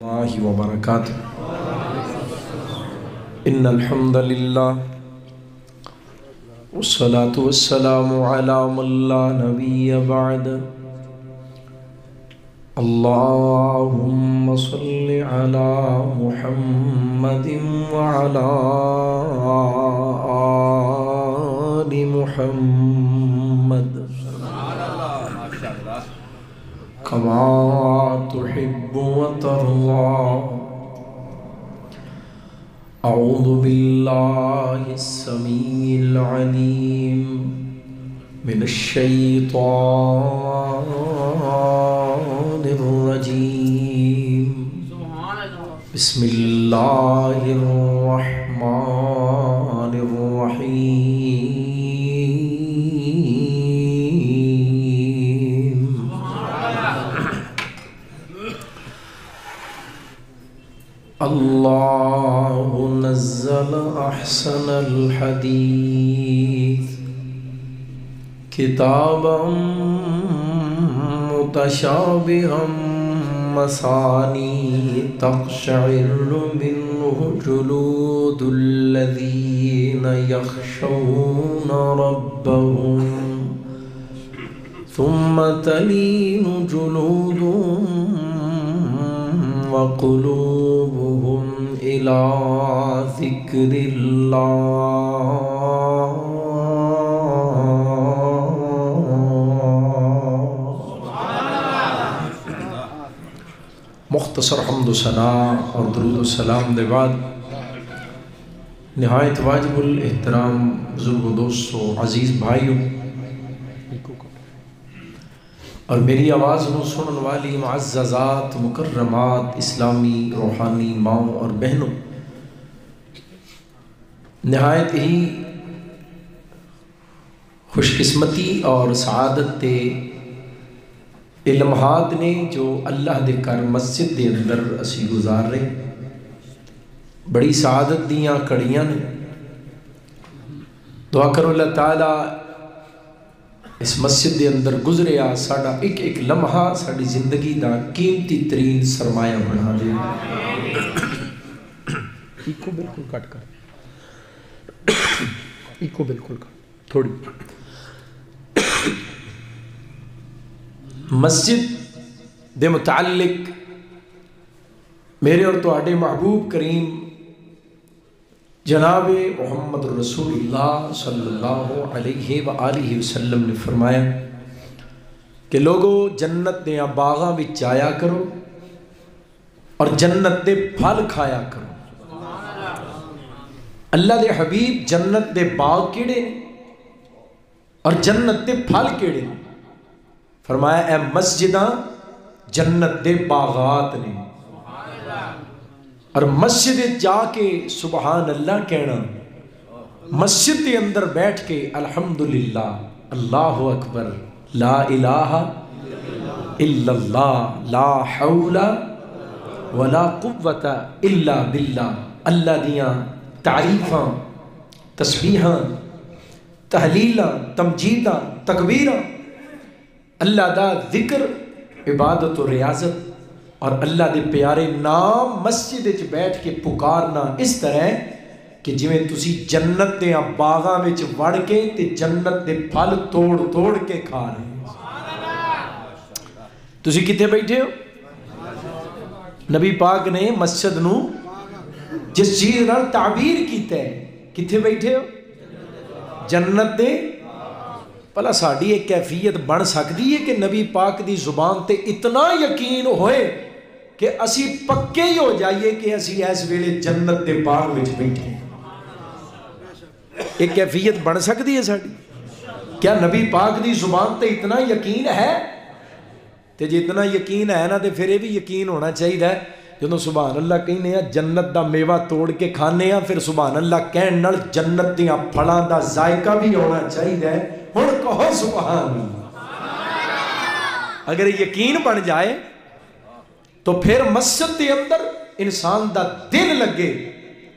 اللہ وبرکاتہ ان الحمد للہ والصلاة والسلام علی من لا نبی بعد اللہم صل علی محمد وعلی آل محمد کما تحب وترضى اعوذ باللہ السمیع العلیم من الشیطان الرجیم بسم اللہ الرحمن الرحیم اللہ نزل احسن الحدیث کتابا متشابہا مثانی تقشعر منہ جلود الذین یخشون ربهم ثم تلین جلودهم وقلوبهم إلى ذكر الله مختصر حمد و ثنا اور درود و سلام دے بعد نہایت واجب الاحترام بزرگ و دوستو عزیز بھائیوں اور میری آواز نو سنن والی معززات مکرمات اسلامی روحانی ماؤں اور بہنوں، نہایت ہی خوش قسمتی اور سعادت دے لمحات نے جو اللہ دے کر مسجد دے اندر اسی گزار رہے، بڑی سعادت دیاں کڑیاں نے۔ دعا کرو اللہ تعالیٰ اس مسجد دے اندر گزریا ساڑا ایک ایک لمحہ ساڑی زندگی دا قیمتی ترین سرمایہ بنا دے۔ ایکو بالکل کٹ کر، ایکو بالکل کٹ تھوڑی۔ مسجد دے متعلق میرے اور تواڈے محبوب کریم جناب محمد رسول اللہ صلی اللہ علیہ وآلہ وسلم نے فرمایا کہ لوگو جنت دے باغاں وچ جایا کرو اور جنت دے پھل کھایا کرو۔ اللہ دے حبیب جنت دے باغ کیڑے اور جنت دے پھل کیڑے؟ فرمایا اے مسجداں جنت دے باغات نے، اور مسجد جا کے سبحان اللہ کہنا، مسجد کے اندر بیٹھ کے الحمدللہ اللہ اکبر لا الہ الا اللہ لا حول ولا قوت الا باللہ، اللہ دیاں تعریفاں تسبیحاں تحلیلاں تمجیداں تکبیراں، اللہ دا ذکر عبادت و ریاضت اور اللہ دے پیارے نام مسجد وچ بیٹھ کے پکارنا اس طرح کہ جویں تسی جنت دے باغاں وچ وڑ کے تے جنت دے پھل توڑ توڑ کے کھا رہے ہیں۔ تسی کتے بیٹھے ہو؟ نبی پاک نے مسجد نو جس چیز نال تعبیر کیتا ہے، کتے بیٹھے ہو؟ جنت دے۔ پلا ساڑی ایک کیفیت بن سکتی ہے کہ نبی پاک دی زبان تے اتنا یقین ہوئے کہ اسی پکے ہی ہو جائیے کہ اسی ایس ویلے جنت دے باغ وچ بیٹھے ہیں۔ ایک کیفیت بن سکتی ہے ساڑی؟ کیا نبی پاک دی زبان تے اتنا یقین ہے؟ تے جی اتنا یقین ہے نا تے پھر یہ بھی یقین ہونا چاہیے ہے جدوں سبحان اللہ کہنے ہیں جنت دا میوہ توڑ کے کھانے ہیں، پھر سبحان اللہ کہن نال جنت دیاں پھلاں دا ذائقہ بھی ہونا چاہیے ہے۔ ہن کہو سبحان اللہ۔ اگر یقین بن جائے تو پھر مسجد دے اندر انسان دا دل لگے،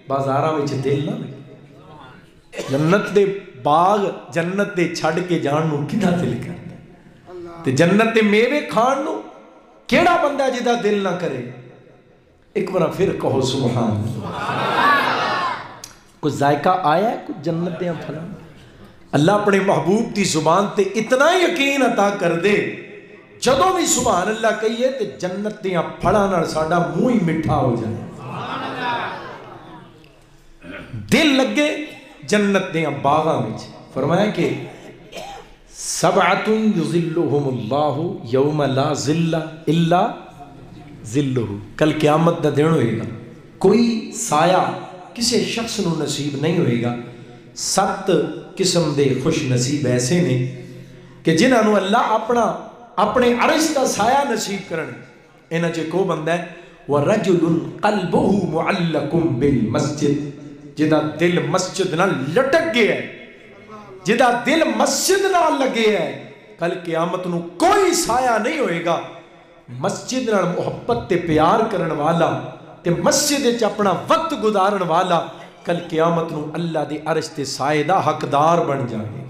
بازاراں وچ دل نہ لگے۔ جنت دے باغ جنت دے چھڑ کے جان نو کنا دل کرتا تے جنت دے میوے کھان نو کیڑا بندہ جدا دل نہ کرے۔ ایک بار پھر کہو سبحان کوئی ذائقہ آیا ہے کوئی جنت دے پھلاں اللہ اپنے محبوب دی زبان تے اتنا یقین عطا کر دے جدوں بھی سبحان اللہ کہیے تے جنت دیاں پھڑاں نال ساڈا منہ ہی میٹھا ہو جائے دل لگے جنت دیاں باغاں وچ فرمایا کہ سبعۃ یظلھم اللہ یوم لا ظل الا ظلہ کل قیامت دا دن ہوئے گا کوئی سایہ کسی شخص نو نصیب نہیں ہوئے گا 7 قسم دے خوش نصیب ایسے نے کہ جنہاں نو اللہ اپنے عرش دا سایہ نصیب کرن انہاں چ کو بندہ ہے ورجل قلبہ معلق بالمسجد جدا دل مسجد نال لٹک گیا ہے جدا دل مسجد نال لگے ہے کل قیامت نو کوئی سایہ نہیں ہوئے گا مسجد نال محبت تے پیار کرن والا تے مسجد وچ اپنا وقت گزارن والا کل قیامت نو اللہ دے عرش تے سائے دا حقدار بن جائے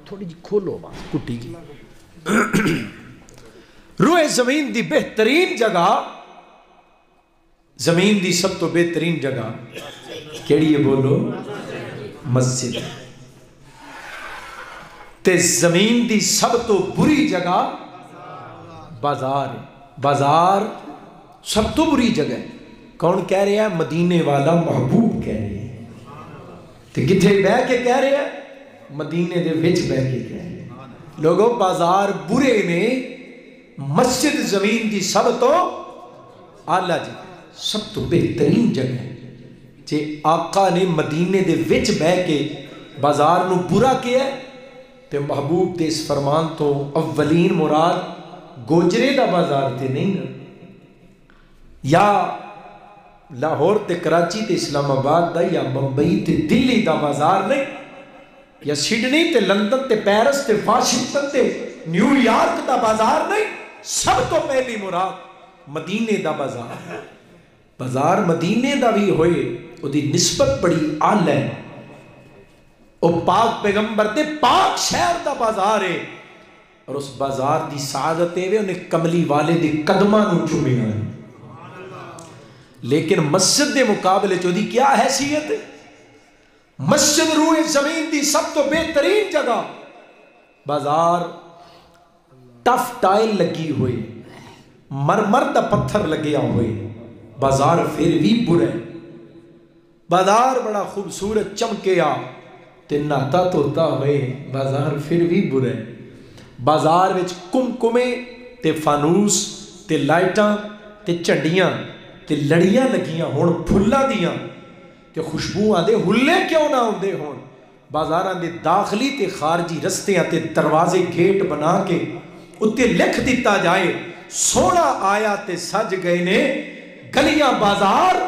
تھوڑی جی کھولو بات کٹی گی روئے زمین دی بہترین جگہ زمین دی سب تو بہترین جگہ کیڑی ہے بولو مسجد تے زمین دی سب تو بری جگہ بازار بازار سب تو بری جگہ ہے کون کہہ رہے ہیں مدینے والا محبوب کہہ رہے ہیں تے کتھے بہ کے کہہ رہے ہیں مدینے دے وچ بہ کے کہہ رہے ہیں لوگوں بازار برے نے مسجد زمین دی سب تو اعلیٰ جگہ سب تو بہترین جگہ ہے جے آقا نے مدینے دے وچ بہ کے بازار نو برا کیا ہے تے محبوب دے اس فرمان تو اولین مراد گوجرے دا بازار تے نہیں نا یا لاہور تے کراچی تے اسلام آباد دا یا ممبئی تے دلی دا بازار نہیں یا سڈنی تے لندن تے پیرس تے واشنگٹن تے نیو یارک دا بازار نہیں سب تو پہلی مراد مدینے دا بازار بازار مدینے دا بھی ہوئے او دی نسبت بڑی اعلی ہے او پاک پیغمبر دے پاک شہر دا بازار ہے اور اس بازار دی سعادت ہے انہیں کملی والے دی قدماں نو چومیا ہے لیکن مسجد دے مقابلے چو دی کیا حیثیت ہے مسجد روئے زمین دی سب تو بہترین جگہ بازار ٹف ٹائل لگی ہوئی مرمر دا پتھر لگیا ہوئے بازار پھر بھی برے بازار بڑا خوبصورت چمکیا تے ناتا توتا ہوئے بازار پھر بھی برے بازار وچ کمکمے تے فانوس تے لائٹاں تے چنڈیاں تے لڑیاں لگیاں ہون پھلا دیاں تے خوشبو آدھے ہلے کیوں نہ ہوندے ہون بازاراں دے داخلی تے خارجی رستیاں تے دروازے گیٹ بنا کے اتے لکھ دیتا جائے سونا آیا تے سج گئے نے گلیاں بازار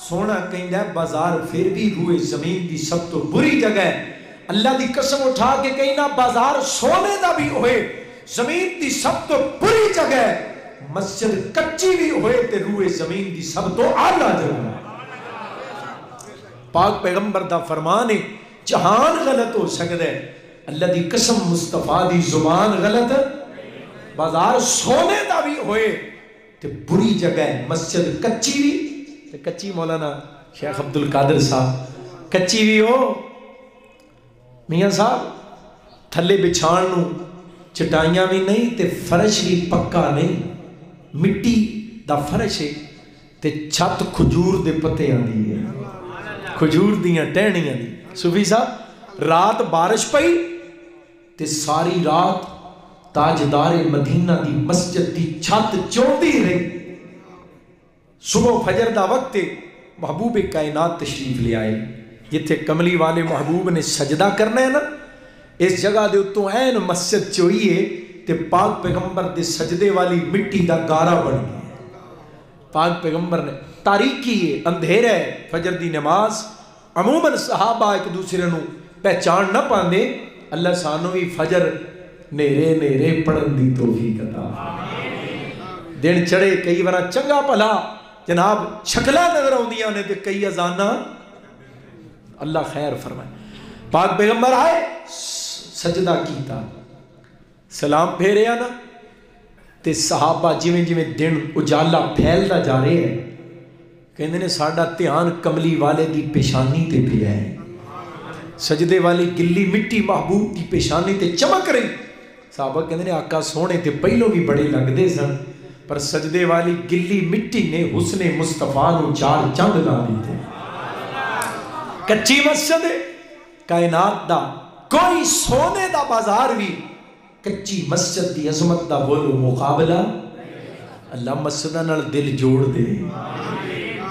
سونا کہیں ہے بازار پھر بھی روئے زمین دی سب تو بری جگہ ہے اللہ دی قسم اٹھا کے کہیں نہ بازار سونے دا بھی ہوئے زمین دی سب تو بری جگہ ہے مسجد کچی بھی ہوئے تے روئے زمین دی سب تو اعلیٰ جگہ ہے پاک پیغمبر دا فرمان ہے جہان غلط ہو سکتا ہے اللہ دی قسم مصطفیٰ دی زبان غلط ہے بازار سونے دا بھی ہوئے تے بری جگہ ہے مسجد کچی بھی تے کچی مولانا شیخ عبدالقادر صاحب کچی بھی ہو میاں صاحب تھلے بچھان نو چٹائیاں بھی نہیں تے فرش بھی پکا نہیں مٹی دا فرش ہے تے چھت کھجور دے پتے آندی ہے کھجور دیاں ٹہنیاں دی صوفی صاحب رات بارش پئی تے ساری رات تاجدار مدینہ دی مسجد دی چھت چوندی رہی صبح فجر دا وقت محبوب کائنات تشریف لے آئے جتھے کملی والے محبوب نے سجدہ کرنا ہے نا اس جگہ دے اتوں این مسجد چوئیے تے پاک پیغمبر دے سجدے والی مٹی دا گارا بن گیا پاک پیغمبر نے تاریکی ہے اندھیرا ہے فجر دی نماز عموماً صحابہ ایک دوسرے نو پہچان نہ پاندے اللہ سانو بھی فجر نیرے نیرے پڑھن دی توفیق عطا دن چڑھے کئی بار چنگا بھلا جناب شکلاں نظر آندیاں نے تے کئی اذاناں اللہ خیر فرمائے پاک پیغمبر آئے سجدہ کیتا سلام پھیریا نا تے صحابہ جویں جویں دن اجالا پھیلدا جا رہے ہیں کہندے نے ساڈا دھیان کملی والے دی پیشانی تے پیا ہے، سجدے والی گلی مٹی محبوب دی پیشانی تے چمک رہی. صحابہ کہندے نے آقا سونے تے پہلوں بھی بڑے لگدے سن پر سجدے والی گلی مٹی نے حسن مصطفیٰ نو چار چند لا دیتے. کچی مسجد کائنات دا کوئی سونے دا بازار بھی کچی مسجد دی عظمت دا بولو مقابلہ. اللہ مسجدہ نال دل جوڑ دے.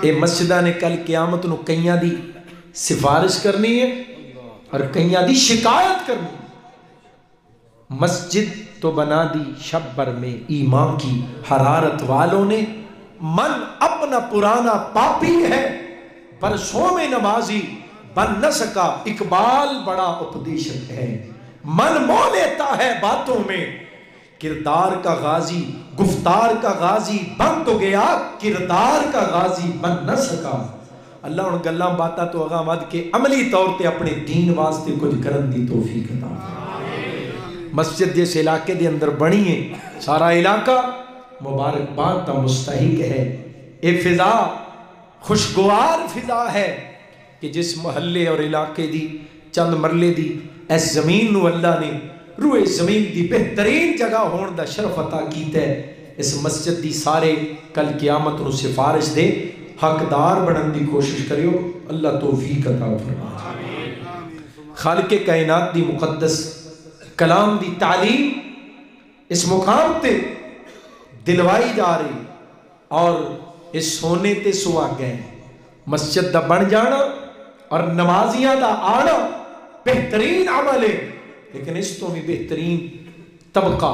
اے مسجدہ نے کل قیامت نو کئیاں دی سفارش کرنی ہے اور کئیاں دی شکایت کرنی. مسجد تو بنا دی شب بھر میں ایمان کی حرارت والوں نے. من اپنا پرانا پاپی ہے برسوں میں نمازی بن نہ سکا، اقبال بڑا اپدیشک ہے. من مو لیتا ہے باتوں میں کردار کا غازی، گفتار کا غازی بن تو گیا کردار کا غازی بن نہ سکا. اللہ ان گلاں باتاں تو اگاں ود کے عملی طور تے اپنے دین واسطے کچھ کرن دی توفیق عطا فرمائے. مسجد جس علاقے دے اندر بنی ہے سارا علاقہ مبارکباد کا مستحق ہے. اے فضا خوشگوار فضا ہے کہ جس محلے اور علاقے دی چند مرلے دی اس زمین نو اللہ نے روئے زمین دی بہترین جگہ ہون دا شرف عطا کیتا ہے. اس مسجد دی سارے کل قیامت نو سفارش دے حقدار بنن دی کوشش کریو. اللہ توفیق عطا فرمائے. خالق کائنات دی مقدس کلام دی تعلیم اس مقام تے دلوائی جا رہی اور اس سونے تے سوا گئے. مسجد دا بن جانا اور نمازیاں دا آنا بہترین عمل ہے، لیکن اس تو بھی بہترین طبقہ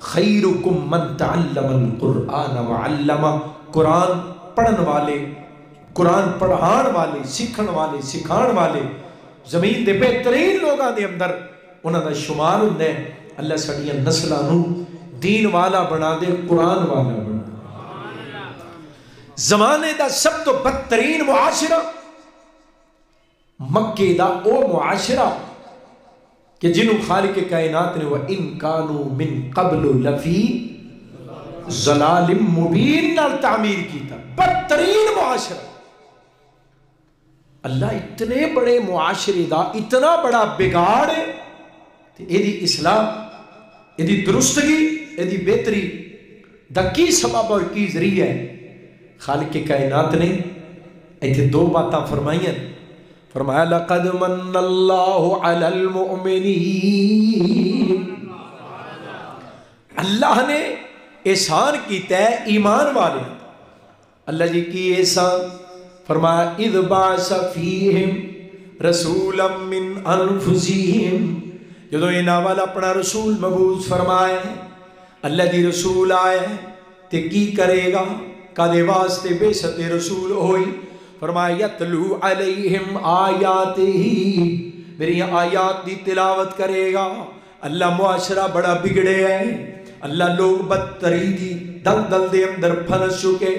خیرکم من تعلم القرآن وعلم. قرآن پڑھن والے، قرآن پڑھان والے، سیکھن والے، سکھان والے زمین دے بہترین لوگاں دے اندر انہاں دا شمار ہوندا ہے. اللہ ساڈیاں نسلاں نو دین والا بنا دے، قرآن والا بنا. زمانے دا سب تو بدترین معاشرہ مکے دا او معاشرہ کہ جنہوں خالق کائنات نے وَإِن كَانُوا مِن قَبْلُ لَفِي ضَلَالٍ مُبِينٍ نال تعمیر کی تھا. بدترین معاشرہ. اللہ اتنے بڑے معاشرے دا اتنا بڑا بگاڑ ہے کہ ایدی اصلاح، ایدی درستگی، ایدی بہتری دا کی سبب اور کی ذریعہ ہے. خالق کائنات نے ایتھے دو باتاں فرمائیں. فرمایا لقد من اللہ علی المؤمنین. اللہ نے احسان کیتا ہے ایمان والے. اللہ جی کی احسان فرمایا اذ بعث فیہم رسولا من انفسہم. جدو انہاں والا اپنا رسول مبعوث فرمائے اللہ دی رسول آئے تے کی کرے گا کدے واسطے بے ست رسول ہوئی. فرمایا یتلو علیہم آیاتہ، میری آیات دی تلاوت کرے گا. اللہ معاشرہ بڑا بگڑے ہے، اللہ لوگ بدتری دی دلدل دے اندر پھنس چکے،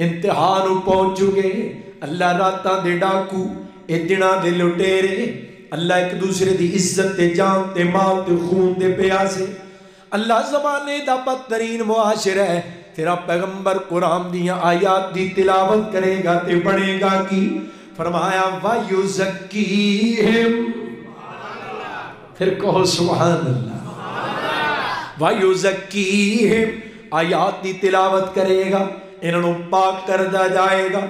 انتہا پہنچ چکے. اللہ راتاں دے ڈاکو، اے دناں دے لٹیرے، اللہ ایک دوسرے دی عزت تے جان تے مال تے خون دے پیاسے. اللہ زمانے دا بدترین معاشرہ ہے. تیرا پیغمبر قرآن دیا آیات دی تلاوت کرے گا تے پڑھے گا کی. فرمایا وَيُزَكِّيهِمْ، پھر کہو سبحان اللہ. وَيُزَكِّيهِمْ، آیات دی تلاوت کرے گا، انہوں پاک کردہ جائے گا.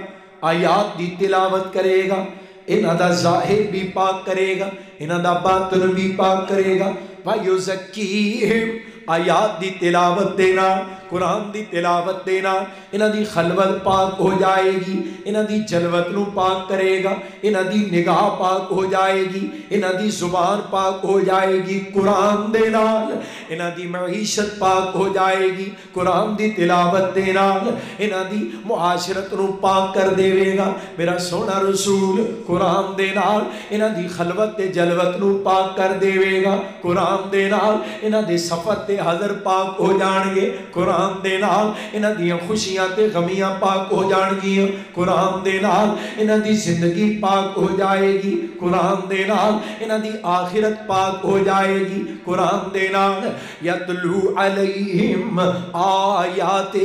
آیات دی تلاوت کرے گا، انہاں دا ظاہر بھی پاک کرے گا، انہاں دا باطن بھی پاک کرے گا. وَيُزَكِّيهِمْ، آیات دی تلاوت دینا، قرآن دی تلاوت دینا، انہاں دی خلوت پاک ہو جائے گی، انہاں دی جلوت نو پاک کرے گا، انہاں دی نگاہ پاک ہو جائے گی، انہاں دی زبان پاک ہو جائے گی قرآن دے نال، انہاں دی معیشت پاک ہو جائے گی قرآن دی تلاوت دے نال، انہاں دی معاشرت نو پاک کر دے گا میرا سونا رسول قرآن دے نال. انہاں دی خلوت تے جلوت نو پاک کر دے گا قرآن دے نال. انہاں دے صفت تے حضر پاک ہو جان گے قرآن قرآن دے نال انہاں دیاں خوشیاں تے غمیاں پاک ہو جان گیاں قرآن دے نال انہاں دی زندگی پاک ہو جائے گی قرآن دے نال انہاں دی آخرت پاک ہو جائے گی قرآن دے نال یتلو علیہم آیاتہ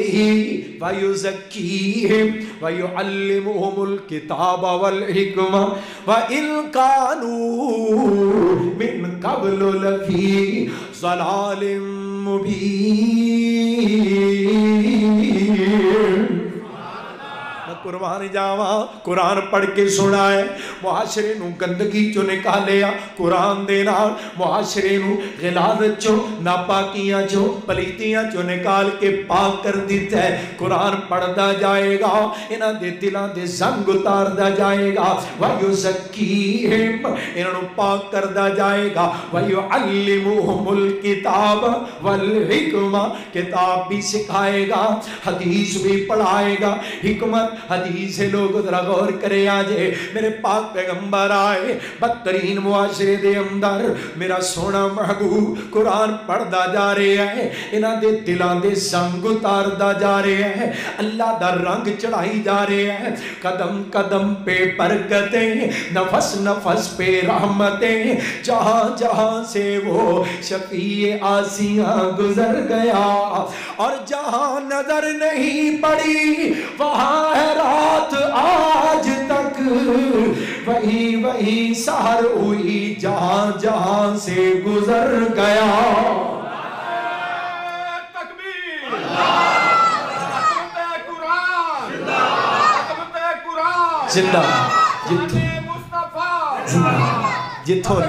ویزکیہم ویعلمہم الکتاب والحکمہ وَإِن كَانُوا مِن قَبْلُ لَفِي ضَلَالٍ مُبِينٍ قربان جاواں قرآن پڑھ کے سنائے معاشرے نو گندگی چو نکالیا قرآن دے نال معاشرے نو غلاظت چو ناپاکیاں چو پلیتیاں چو نکال کے پاک کر دیتا ہے قرآن پڑھدا جائے گا انہاں دے دلاں دے زنگ اتاردا جائے گا وَيُزَكِّيهِمْ انہاں نو پاک کردا جائے گا وَيُعَلِّمُهُمُ الْكِتَابَ وَالْحِکْمَةَ کتاب بھی سکھائے گا حدیث بھی پڑھائے گا حکمت حدیث ہے لوگ ذرا غور کرے آجے میرے پاک پیغمبر آئے بدترین معاشرے دے اندر میرا سونا محبوب قرآن پڑھدا جا رہے ہیں انہاں دے دلان دے زنگ اتاردا جا رہے ہیں اللہ دا رنگ چڑھائی جا رہے ہیں قدم قدم پہ برکتیں نفس نفس پہ رحمتیں جہاں جہاں سے وہ شفیع آسیاں گزر گیا اور جہاں نظر نہیں پڑی وہاں ہے رات آج تک وہی وہی سحر ہوئی جہاں جہاں سے گزر گیا تکبیر زندہ جتھو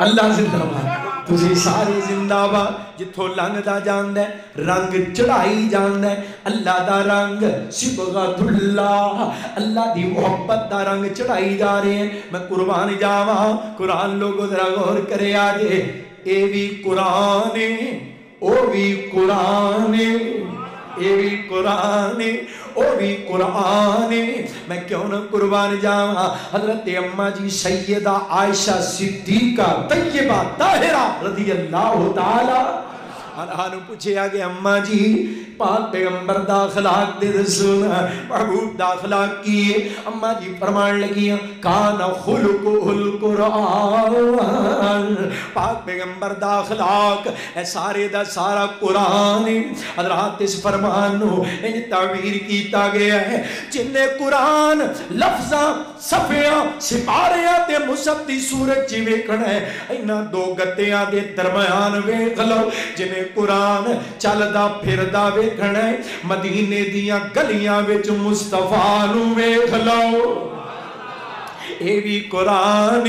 اللہ زندہ باد تجھے سارے زندہ باد جتھو لنگ دا جاندہ ہے رنگ چڑھائی جاندہ ہے اللہ دا رنگ صبغت اللہ اللہ دی محبت دا رنگ چڑھائی جا رہے ہیں میں قربان جاواں قرآن لوگوں ذرا غور کرے آجے اے بھی قرآن او بھی قرآن اے بھی قرآن او بھی قرآن میں کیوں نہ قربان جاواں حضرت اماں جی سیدہ عائشہ صدیقہ طیبہ طاہرہ رضی اللہ تعالی عنہا نو پوچھے آگے اماں جی پاک پیغمبر دا اخلاق دے رسول محبوب دا اخلاق کیے اماں جی فرمان لگیاں کان خلقہ القرآن پاک پیغمبر دا اخلاق اے سارے دا سارا قرآن حضرات اس فرمان نو انج تعبیر کیتا گیا ہے جن نے قرآن لفظاں صفحیاں سپاریاں تے مصحف دی صورت جی ویکھنا ہے انہاں دو گتیاں دے درمیان ویکھ لو جنہیں قرآن چلدا پھردا ویکھنا ہے مدینے دیاں گلیاں وچ مصطفیٰ نو ویکھ لو اے بھی قرآن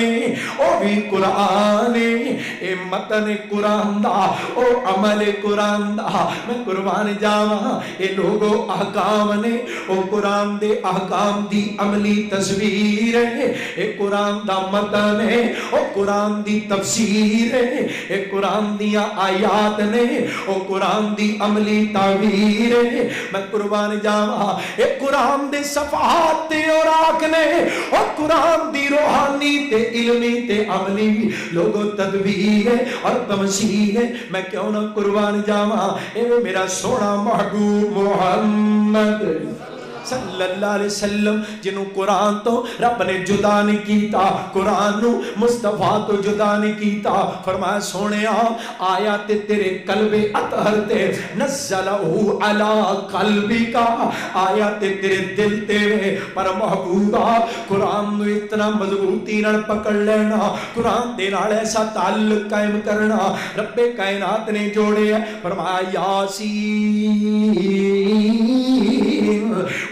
او بھی قرآن اے متن قرآن دا او عمل قرآن دا میں قربان جاواں اے لوگو احکام نے او قرآن دے احکام دی عملی تصویر ہے اے قرآن دا متن ہے او قرآن دی تفسیر ہے اے قرآن دیا آیات نے او قرآن دی عملی تعبیر ہے میں قربان جاواں اے قرآن دے صفحات تے اوراق نے او قرآن دی روحانی تے علمی تے عملی لوگوں تدبیر ہے اور تمثیل ہے میں کیوں نہ قربان جاواں اے میرا سونا محبوب محمد صلی اللہ علیہ وسلم جنہوں قرآن تو رب نے جدا نہیں کیتا قرآن نو مصطفیٰ تو جدا نہیں کیتا فرمایا سونے آیات تیرے قلب اطہر تے نزلہو علی قلبی کا آیات تیرے دل تے پر محبوبہ قرآن نو اتنا مضبوطی نہ پکڑ لینا قرآن دے نال ایسا تعلق قائم کرنا رب کائنات نے جوڑے فرمایا یاسین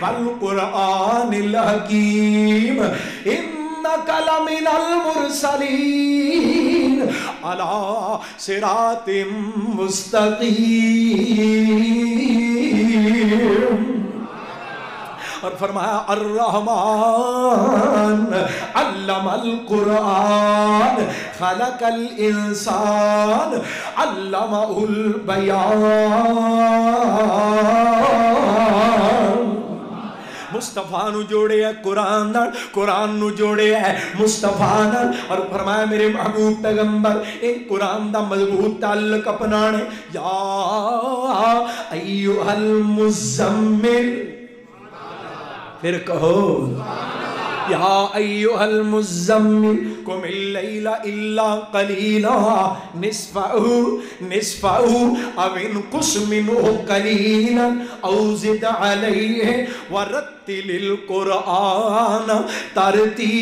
والقرآن الحکیم انک لمن المرسلین علی صراط مستقیم اور فرمایا الرحمن علم القرآن خلق الانسان علمہ البیان مصطفیٰ نو جوڑے ہے قرآن نال، قرآن نو جوڑے ہے مصطفیٰ نال، اور فرمایا میرے محبوب پیغمبر ان قرآن دا مضبوط تعلق اپنانے. یا ایھا المزمل، پھر کہو یا ایھا المزمل قم اللیل الا قلیلا نصفہ او انقص منہ قلیلا او زد علیہ ورتل القرآن ترتیلا.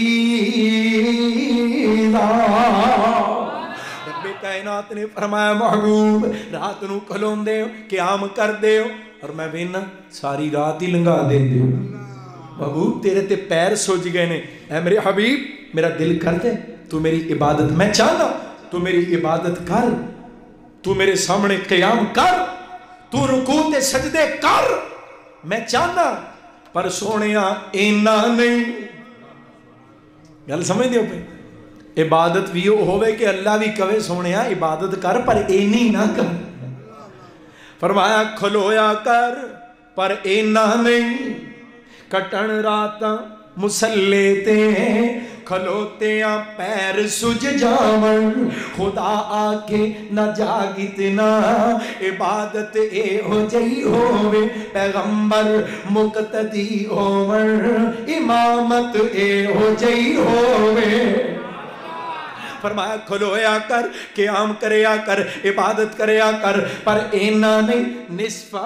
رب کائنات نے فرمایا محبوب رات نو کھلون دے قیام کر دے، اور میں وینا ساری رات ہی لنگا دے دے. محبوب تیرے تے پیر سوج گئے نے، اے میرے حبیب میرا دل کر دے تو میری عبادت، میں چاہنا تو میری عبادت کر، تو میرے سامنے قیام کر، تو رکوع تے سجدے کر، میں چاہنا. پر سونیا اینا نہیں. گل سمجھ دیو پہ عبادت بھی ہوئے کہ اللہ بھی کہے سونیا عبادت کر پر اینی نہ کر. فرمایا کھلویا کر پر اینا نہیں. کٹن راتاں مسلے تے کھلوتے ہیں پیر سج جاون، خدا آکے نہ جاگتنا عبادت اے ہو جئی ہووے، پیغمبر مقتدی ہوون امامت اے ہو جئی ہووے. فرمایا کھلویا کر قیام کریا کر عبادت کریا کر پر اینا نہیں. نصفہ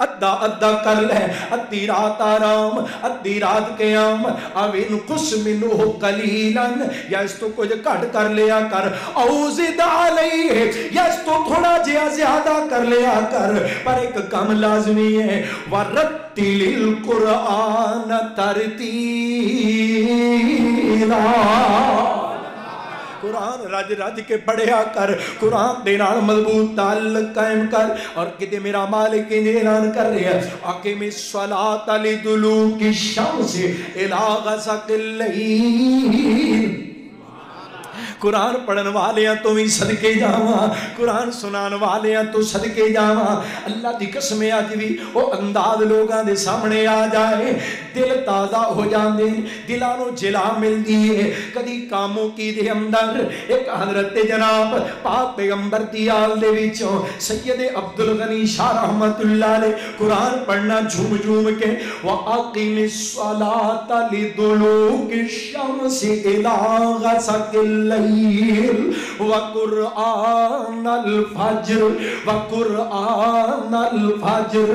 ادھا ادھا کر لے، ادھی رات آرام ادھی رات قیام، او انقص منہ قلیلا یا اس تو کچھ کٹ کر لیا کر، او زد علیہ یا اس تو تھوڑا جیا زیادہ کر لیا کر، پر ایک کم لازمی ہے ورتل القرآن ترتیلا. قرآن رج رج کے پڑھیا کر، قرآن دے نال مضبوط تعلق قائم کر. اور کدے میرا مالک اعلان کر رہا ہے اقیم الصلاۃ لدلوک الشمس الی غسق اللیل. قرآن پڑھن والیاں تو بھی صدقے جاواں، قرآن سنان والیاں تو صدقے جاواں. اللہ دی قسم اج بھی او انداز لوگاں دے سامنے آ جائے، دل تازہ ہو جاندے، دلاں نوں جلا ملدی ہے. کدی کاموں کی دے اندر ایک حضرت جناب پاک پیغمبر دی آل دے وچوں سید عبدالغنی شاہ رحمت اللہ علیہ قرآن پڑھنا جھوم جھوم کے وَأَقِمِ الصَّلَاةَ لِدُلُوكِ الشَّمْسِ إِلَى غَسَقِ اللَّيْلِ وَقُرْآنَ الْفَجْرِ وَقُرْآنَ الْفَجْرِ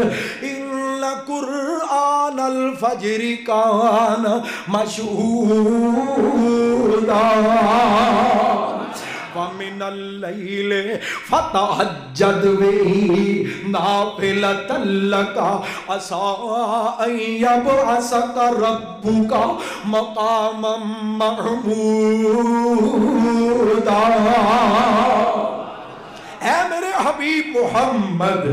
إِنَّ قُرْآنَ الْفَجْرِ كَانَ مَشْهُودًا وَمِنَ اللَّيْلِ فَتَهَجَّدْ بِهِ نَافِلَةً لَكَ عَسَىٰ أَن يَبْعَثَكَ رَبُّكَ مَقَامًا مَحْمُودًا. اے میرے حبیب محمد،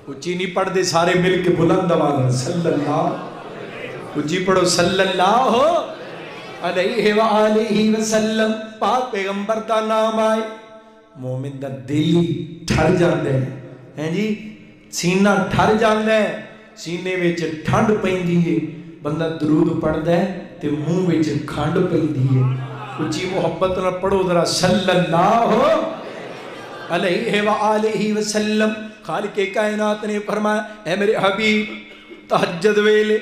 اچھی نہیں پڑھ دے سارے مل کے بلند آواز صلی اللہ، اچھی پڑھو صلی اللہ علیہ وآلہ وسلم. پاک پیغمبر دا نام آئے مومن دا دل ٹھر جاندے ہیں جی، سینہ ٹھر جاندے ہے، سینے وچ ٹھنڈ پیندی ہے. بندہ درود پڑھدا ہے تے منہ وچ کھنڈ پیندی ہے. اچھی محبت نہ پڑھو ذرا صلی اللہ علیہ وآلہ وسلم. خالق کائنات نے فرمایا اے میرے حبیب تہجد ویلے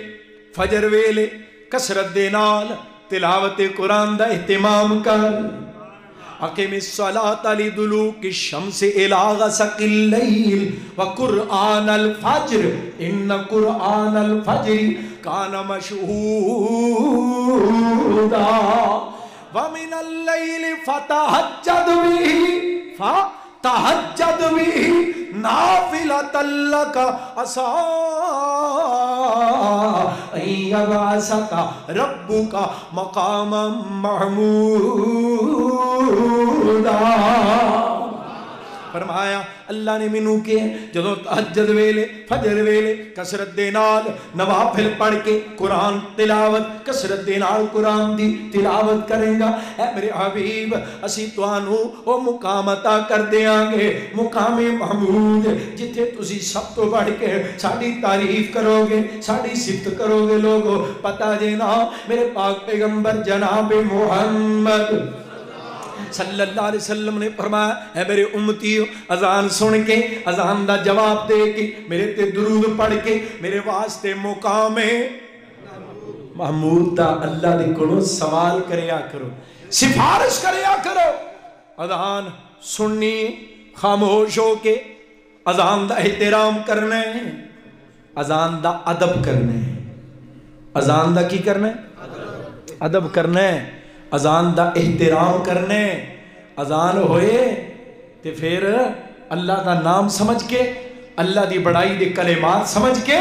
فجر ویلے کثرت دے نال تلاوت قرآن دا اہتمام کر. اقیم الصلاۃ لدلوک الشمس الی غسق اللیل وقرآن الفجر ان قرآن الفجر کان مشہودا ومن اللیل فتہجد به نافلۃ لک عسیٰ ان یبعثک ربک مقاما محمودا. فرمایا اللہ نے مینوں کہ جدوں تہجد ویلے فجر ویلے کثرت دے نال نوافل پڑھ کے قرآن تلاوت کثرت دے نال قرآن دی تلاوت کریں گا، اے میرے حبیب اسی تانوں او مقام عطا کر دیاں گے، مقام محمود، جتھے تسی سب تو بڑھ کے ساڈی تعریف کرو گے، ساڈی صفت کرو گے۔ لوگو پتہ جے نا میرے پاک پیغمبر جناب محمد صلی اللہ علیہ وسلم نے فرمایا اے میرے امتیو، اذان سن کے اذان دا جواب دے کے میرے تے درود پڑھ کے میرے واسطے مقام محمود دا اللہ دے کولوں سوال کریا کرو، سفارش کریا کرو۔ اذان سننی خاموش ہو کے اذان دا احترام کرنا ہے، اذان دا ادب کرنا ہے، اذان دا کی کرنا ہے؟ ادب کرنا ہے، اذان دا احترام کرنے، اذان ہوئے تے پھر اللہ دا نام سمجھ کے اللہ دی بڑائی دے کلمات سمجھ کے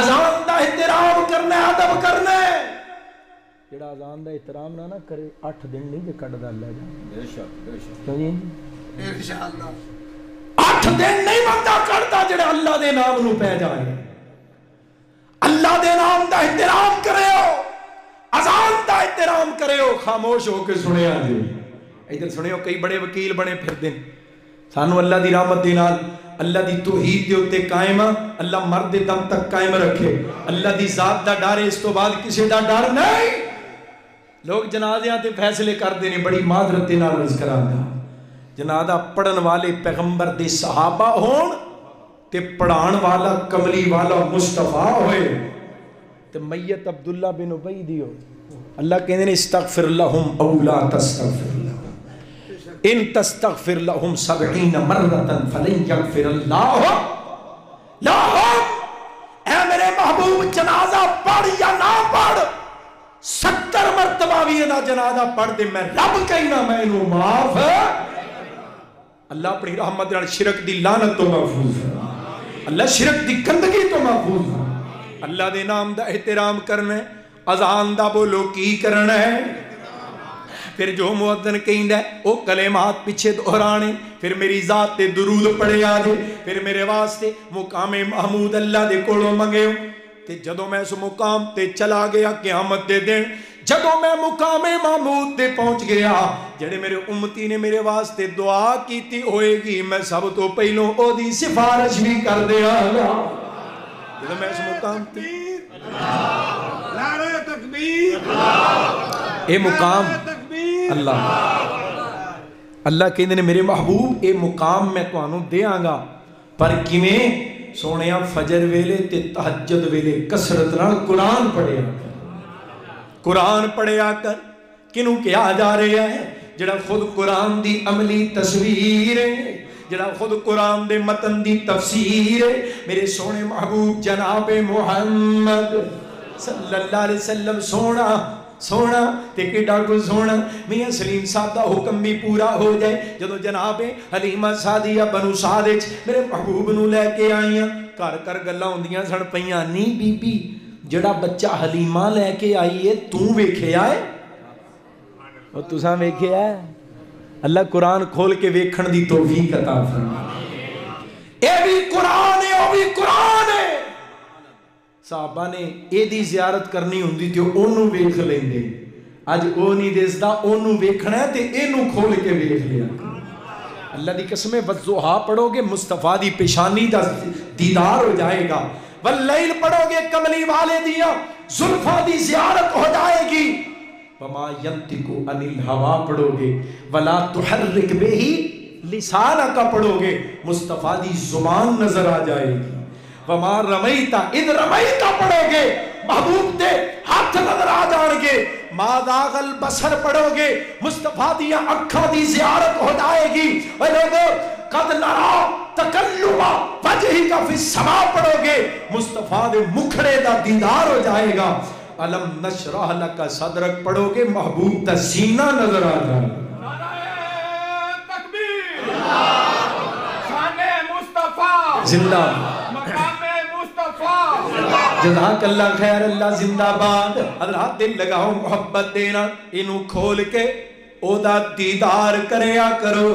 اذان دا احترام کرنے، ادب کرنے۔ جڑا اذان دا احترام نہ کرے 8 دن نہیں جے کڈدا اللہ جا، بے شک بے شک انشاءاللہ 8 دن نہیں بندہ کڈدا جڑا اللہ دے نام نو پہ جائے۔ اللہ دے نام دا احترام کریو، اذان دا احترام کرے ہو، خاموش ہو کے سنے آجے۔ ادھر سنے ہو کئی بڑے وکیل بنے پھر دن، سانو اللہ دی رحمت دے نال اللہ دی توحید دے اتے قائم، اللہ مرد دے دم تک قائم رکھے، اللہ دی ذات دا ڈر ہے، اس تو بعد کسی دا ڈر نہیں۔ لوگ جنازیاں تے فیصلے کر دینے، بڑی معذرت دے نال عرض کراں گا، جنازہ پڑھن والے پیغمبر دے صحابہ ہون تے پڑھان والا کملی والا مصطفیٰ ہوئے تے میت عبداللہ بن ابی دیو، اللہ کہنے استغفر لہم او لا تستغفر لہم ان تستغفر لہم 70 مرتا فلن یغفر اللہ لہم۔ اے میرے محبوب جنازہ پڑھ یا نہ پڑھ، 70 مرتبہ بھی ادا جنازہ پڑھ دے، میں رب کہنا میں انہوں معاف ہے۔ اللہ اپنی رحمت نال شرک دی لعنت تو محفوظ ہے، اللہ شرک دی گندگی تو محفوظ ہے۔ اللہ دے نام دا احترام کرنا ہے، اذان دا بولو کی کرنا ہے، پھر جو مؤذن کہندا ہے او کلمات پیچھے دہرانے، پھر میری ذات تے درود پڑھے آجے، پھر میرے واسطے مقام محمود اللہ دے کولوں منگے۔ تے جدوں میں اس مقام تے چلا گیا قیامت دے دن، جدوں میں مقام محمود تے پہنچ گیا، جڑے میرے امتی نے میرے واسطے دعا کیتی ہوئے گی، میں سب تو پہلوں او دی سفارش بھی کر دیا گا۔ جدوں میں اس مقام تے نعرہ تکبیر، اے مقام اللہ کہندے نے میرے محبوب اے مقام میں تانوں دیاں گا، پر کیویں؟ سونیا فجر ویلے تے تہجد ویلے کثرت نال قرآن پڑھیا کر، قرآن پڑھیا کر۔ کنوں کیا جا رہا ہے؟ جڑا خود قرآن دی عملی تصویر ہے، جڑا خود قرآن دے متن دی تفسیر ہے، میرے سونے محبوب جناب محمد صلی اللہ علیہ وسلم سونا سونا تے کیڑا کو سونا۔ میاں سلیم صاحب دا حکم بھی پورا ہو جائے، جدو جناب حلیمہ سعدیہ بنو سعد میرے محبوب نو لے کے آئیاں، کر کر گلاں ہوندیاں سن پیاں، نہیں بی بی جڑا بچہ حلیمہ لے کے آئی ہے تو ویکھیا ہے؟ اور تساں ویکھیا ہے؟ اللہ قرآن کھول کے ویکھن دی توفیق عطا فرمائے۔ اے بھی قرآن ہے، او بھی قرآن ہے۔ صحابہ نے اے دی زیارت کرنی ہوندی تے اونوں ویکھ لیندے، اج او نہیں دسدا، اونوں ویکھنا ہے تے اینوں کھول کے ویکھ لیا۔ اللہ دی قسم والضحیٰ پڑھو گے مصطفیٰ دی پیشانی دا دیدار ہو جائے گا، واللیل پڑھو گے کملی والے دیا زلفاں دی زیارت ہو جائے گی، وما ینطق عن الہوا پڑھو گے، ولا تحرک بہ لسانک پڑھو گے، مصطفیٰ دی زبان نظر آ جائے گی، وما رمیتا اذ رمیتا پڑھو گے، محبوب دے ہاتھ نظر آ جان گے، ما ذاغ البصر پڑھو گے، مصطفیٰ دیا اکھاں دی زیارت ہو جائے گی۔ اے لوگو قد نرا تکلم وجہک فی السماء پڑھو گے، مصطفیٰ دے مکھڑے دا دیدار ہو جائے گا۔ علم نشرح لک صدرک پڑھو گے، محبوب دا سینہ نظر آ جائے گا۔ تکبیر، شان مصطفیٰ زندہ، جزاک اللہ خیر، اللہ زندہ باد۔ حضرات دل لگاؤ محبت دینا، انہوں کھول کے او دا دیدار کریا کرو۔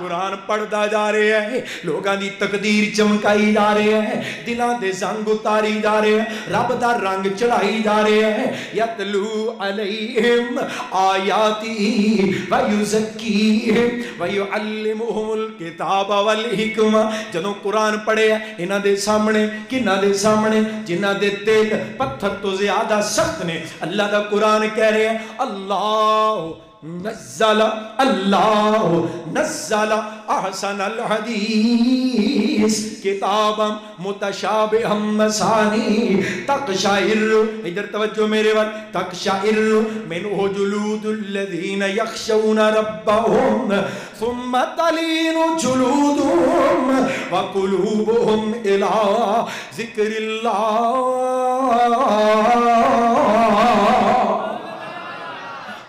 قرآن پڑھدا جا رہے ہیں، لوگاں دی تقدیر چمکائی جا رہے ہیں، دلاں دے زنگ اتاری جا رہے ہیں، رب دا رنگ چڑھائی جا رہے ہیں۔ یتلو علیہم آیاتی ویزکیہم ویعلمہم الکتاب والحکمہ۔ جدوں قرآن پڑھے انہاں دے سامنے، کنہاں دے سامنے؟ جنہاں دے دل پتھر تو زیادہ سخت نے۔ اللہ دا قرآن کہہ رہے ہیں اللہ نزل احسن الحدیث کتابا متشابہا مثانی تقشعر، ادھر توجہ میرے وقت، تقشعر منہ جلود الذین یخشون ربهم ثم تلین جلودهم وقلوبهم الى ذکر اللہ۔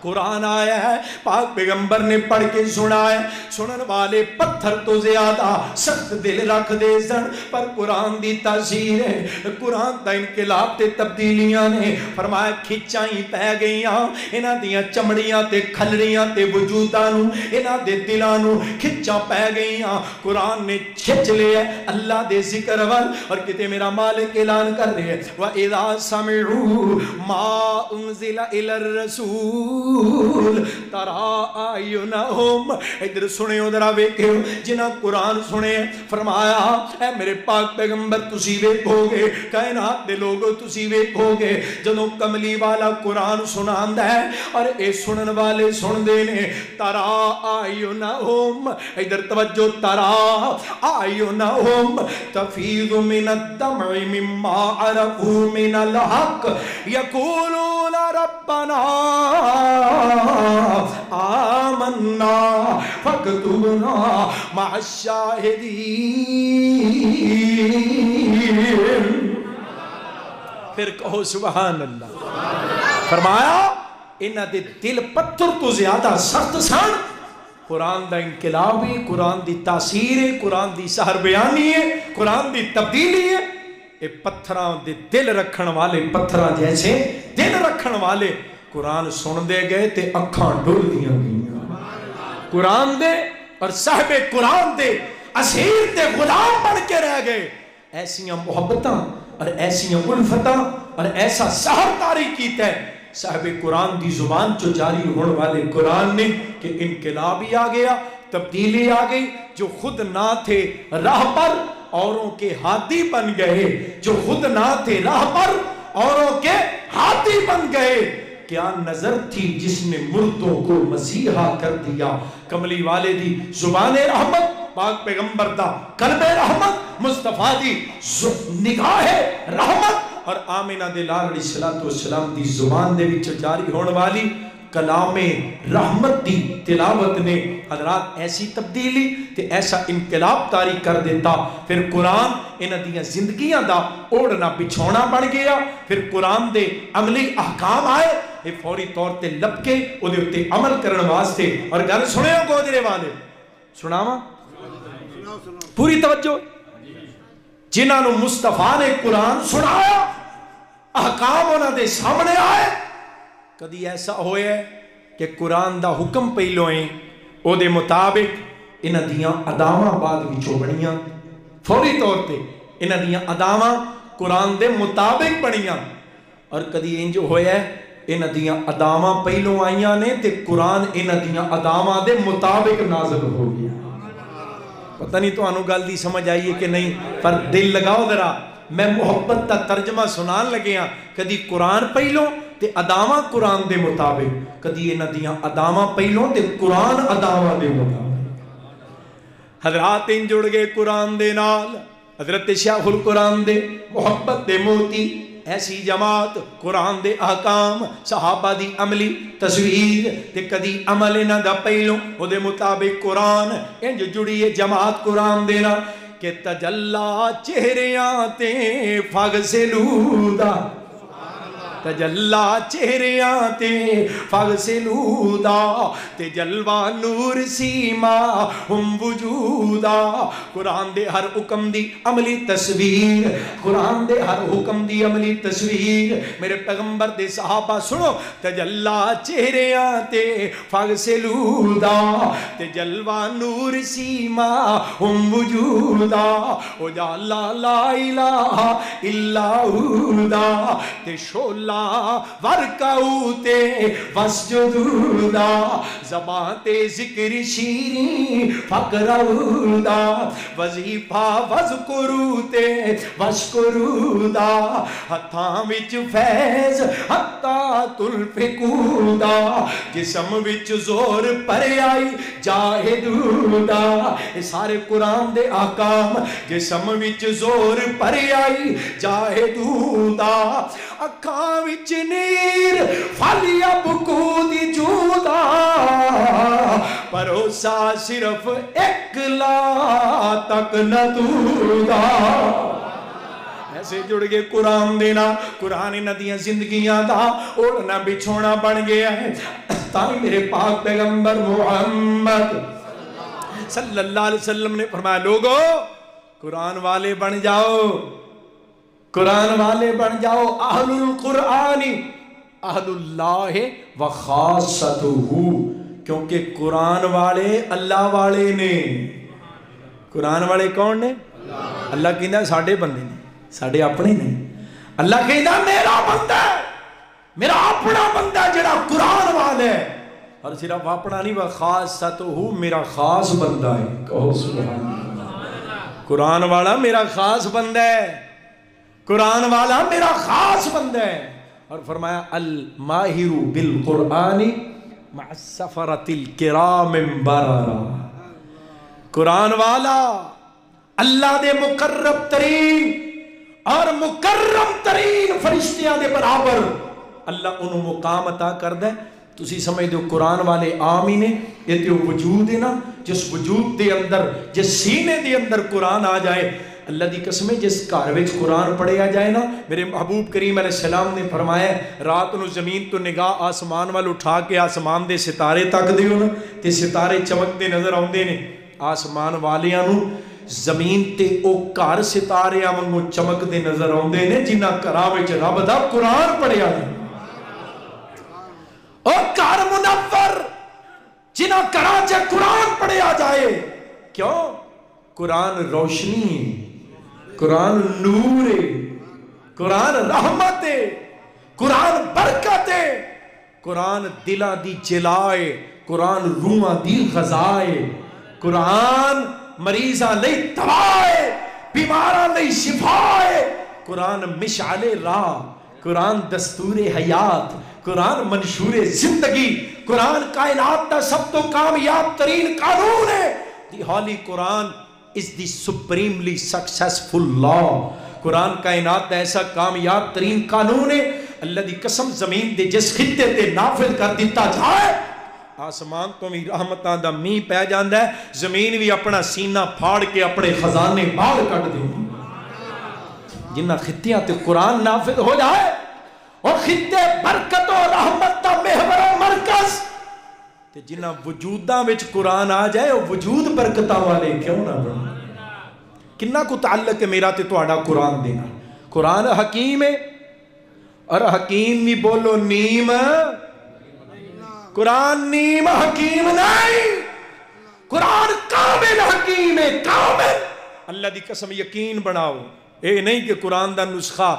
قرآن آیا ہے، پاک پیغمبر نے پڑھ کے سنا ہے، سنن والے پتھر تو زیادہ سخت دل رکھ دے سن، پر قرآن دی تاثیر ہے، قرآن دا انقلاب تے تبدیلیاں نے، فرمایا کھچائیں پہ گئیاں انہاں دیاں چمڑیاں تے کھلڑیاں تے وجودانوں، انہاں دے دلانوں کھچاں پہ گئیاں۔ قرآن نے کھچ لے اللہ دے ذکر وال، اور کتے میرا مالک اعلان کر رہے ہیں وَإِذَا سَمِعُوا مَا أُنزِلَ إِلَى الرَّسُولِ تَرَى أَعْيُنَهُمْ، ادھر سنے ادھر ویکھو جنہاں قرآن سنے، فرمایا اے میرے پاک پیغمبر تسی ویکھو گے، کائنات دے لوگو تسی ویکھو گے، جدوں کملی والا قرآن سناندا ہے اور اے سنن والے سن دے نے، تَرَى أَعْيُنَهُمْ، ادھر توجہ، تَرَى أَعْيُنَهُمْ تَفِيضُ مِنَ الدَّمْعِ مِمَّا عَرَفُوا مِنَ الْحَقِّ يَقُولُونَ رَبَّنَا آمنا فاکتبنا مع الشاہدین۔ پھر کہو سبحان اللہ۔ فرمایا انہاں دے دل پتھر تو زیادہ سخت سن، قرآن دا انقلاب ہے، قرآن دی تاثیر ہے، قرآن دی سحر بیانی ہے، قرآن دی تبدیلی ہے۔ اے پتھراں دے دل رکھن والے، پتھراں جیسے دل رکھن والے قرآن سن دے گئے تے اکھاں ڈول دیاں گئیاں، قرآن دے اور صاحب قرآن دے اسیر تے غلام بن کے رہ گئے۔ ایسیاں محبتاں اور ایسیاں الفتاں اور ایسا سحر طاری کیتا ہے صاحب قرآن دی زبان چو جاری ہونے والے قرآن نے کہ انقلاب ہی آ گیا، تبدیلی آ گئی۔ جو خود نہ تھے راہ پر اوروں کے ہادی بن گئے، جو خود نہ تھے راہ پر اوروں کے ہادی بن گئے۔ کیا نظر تھی جس نے مردوں کو مسیحا کر دیا، کملی والے دی زبان رحمت، پاک پیغمبر دا قلب رحمت، مصطفیٰ دی نگاہ رحمت، اور آمینہ دے لال علیہ السلام دی زبان دے وچ جاری ہونے والی کلام رحمت دی تلاوت نے حضرات ایسی تبدیلی تے ایسا انقلاب طاری کر دیتا۔ پھر قرآن انہاں دیاں زندگیاں دا اوڑھنا بچھونا بن گیا۔ پھر قرآن دے عملی احکام آئے، یہ فوری طور تے لب کے اودے اتے عمل کرن واسطے۔ اور گل سنے ہو گودرے والے، سناواں پوری توجہ، جنہاں نو مصطفیٰ نے قرآن سنایا، احکام انہاں دے سامنے آئے، کدی ایسا ہویا ہے کہ قرآن دا حکم پہلو ہیں او دے مطابق انہاں دیاں اداواں بعد وچوں بنیاں، فوری طور تے انہاں دیاں اداواں قرآن دے مطابق بنیاں، اور کدی انج ہویا ہے انہاں دیاں اداواں پہلو آئیاں نے تے قرآن انہاں دیاں اداواں دے مطابق نازل ہو گیا۔ پتہ نہیں تو انہوں گل دی سمجھ آئی ہے کہ نہیں، پر دل لگاؤ ذرا، میں محبت تا ترجمہ سنان لگے ہاں، کدی قرآن پہلو تے اداواں قرآن دے مطابق، کدی انہاں دیاں اداواں پہلو تے قرآن اداواں دے مطابق۔ حضرات ان جڑ گئے قرآن دے نال، حضرت شیخ القرآن دے محبت دے موتی، ایسی جماعت قرآن دے احکام، صحابہ دی عملی تصویر تے کدی عمل انہاں دا پہلو او دے مطابق قرآن انج جڑی ہے جماعت قرآن دے نال کہ تجلا چہریاں تے فغسلودا، تجلا چہریاں تے فغسلودا تے جلوہ نور سیما ہم وجودا قرآن دے ہر حکم دی عملی تصویر قرآن دے ہر حکم دی عملی تصویر میرے پیغمبر دے صحابہ سنو تجلا چہریاں تے فغسلودا تے جلوہ نور سیما ہم وجودا او جا لا الہ الا ہدا تے شولا ورکاؤ تے وسجدودا زبان تے ذکر شیریں فقرودا وظیفہ وذکرو تے وشکرودا ہتھاں وچ فیض حتی تلفقودا جسم وچ زور پر آئی جاہدودا یہ سارے قرآن دے آکام جسم وچ زور پر آئی جاہدودا اکھاں وچ نیر فالیا بکو دی جودا پروسا صرف ایک لا تک ندودا ایسے جڑ گئے قرآن دینا قرآن ندیاں زندگیاں دا اوڑنا بچھونا بن گیا ہے تاہی میرے پاک پیغمبر محمد صلی اللہ علیہ وسلم نے فرمایا لوگو قرآن والے بن جاؤ قرآن والے بن جاؤ اہل القرآن اہل اللہ و خاصتہ کیونکہ قرآن والے اللہ والے نے قرآن والے کون نے اللہ کہنا ساڑھے بندے نے ساڑھے اپنے نے اللہ کہنا میرا بندہ ہے میرا اپنا بندہ جڑا قرآن والے ہے اور صرف اپنا نہیں وہ خاصتہ میرا خاص بندہ ہے کہو سبحان اللہ قرآن والا میرا خاص بندہ ہے قرآن والا میرا خاص بندہ ہے اور فرمایا الماہر بالقرآن مع السفرۃ الکرام بررا قرآن والا اللہ دے مقرب ترین اور مکرم ترین فرشتیاں دے برابر اللہ انہوں مقام عطا کر دے تسی سمجھ دو قرآن والے آمی نے یہ تو وجود ہے نا جس وجود دے اندر جس سینے دے اندر قرآن آ جائے اللہ دی قسمیں جس کارویچ قرآن پڑھے آ جائے نا میرے محبوب کریم علیہ السلام نے فرمایا رات نو زمین تو نگاہ آسمان وال اٹھا کے آسمان دے ستارے تک دیو نا تے ستارے چمک دے نظر آن دے نے آسمان والیاں نو زمین تے او کار ستارے آمنگو چمک دے نظر آن دے نے جنہ کراویچ رب دا قرآن پڑھے آ جائے او کار منور جنہ کراچے قرآن پڑھے آ جائے کیوں قرآن روشنی ہے قرآن نور ہے قرآن رحمت ہے قرآن برکت ہے قرآن دلہ دی جلائے قرآن روحاں دی غذائے قرآن مریضاں لئی دوائے بیماراں لئی شفائے قرآن مشعل راہ قرآن دستور حیات قرآن منشور زندگی قرآن کائنات دا سب تو کامیاب ترین قانون ہے دی ہولی قرآن is the supremely successful law قرآن کائنات دا ایسا کامیاب ترین قانون ہے اللہ دی قسم زمین دے جس خطے تے نافذ کر دیتا جائے آسمان تو بھی رحمتاں دا می پہ جاندہ ہے زمین بھی اپنا سینہ پھاڑ کے اپنے خزانے باہر کٹ دیں جنہ خطیاں تے قرآن نافذ ہو جائے اور خطے برکت و رحمت دا محور و مرکز تے جنہ وجوداں وچ قرآن آ جائے وہ وجود برکتاں والے کیوں نہ بڑھا کنہ کو تعلق ہے میرا تے توڑا قرآن دینا قرآن حکیم ہے اور حکیم بھی بولو نیم قرآن نیم حکیم نہیں قرآن کامل حکیم ہے کامل اللہ دی قسم یقین بناؤ اے نہیں کہ قرآن دا نسخہ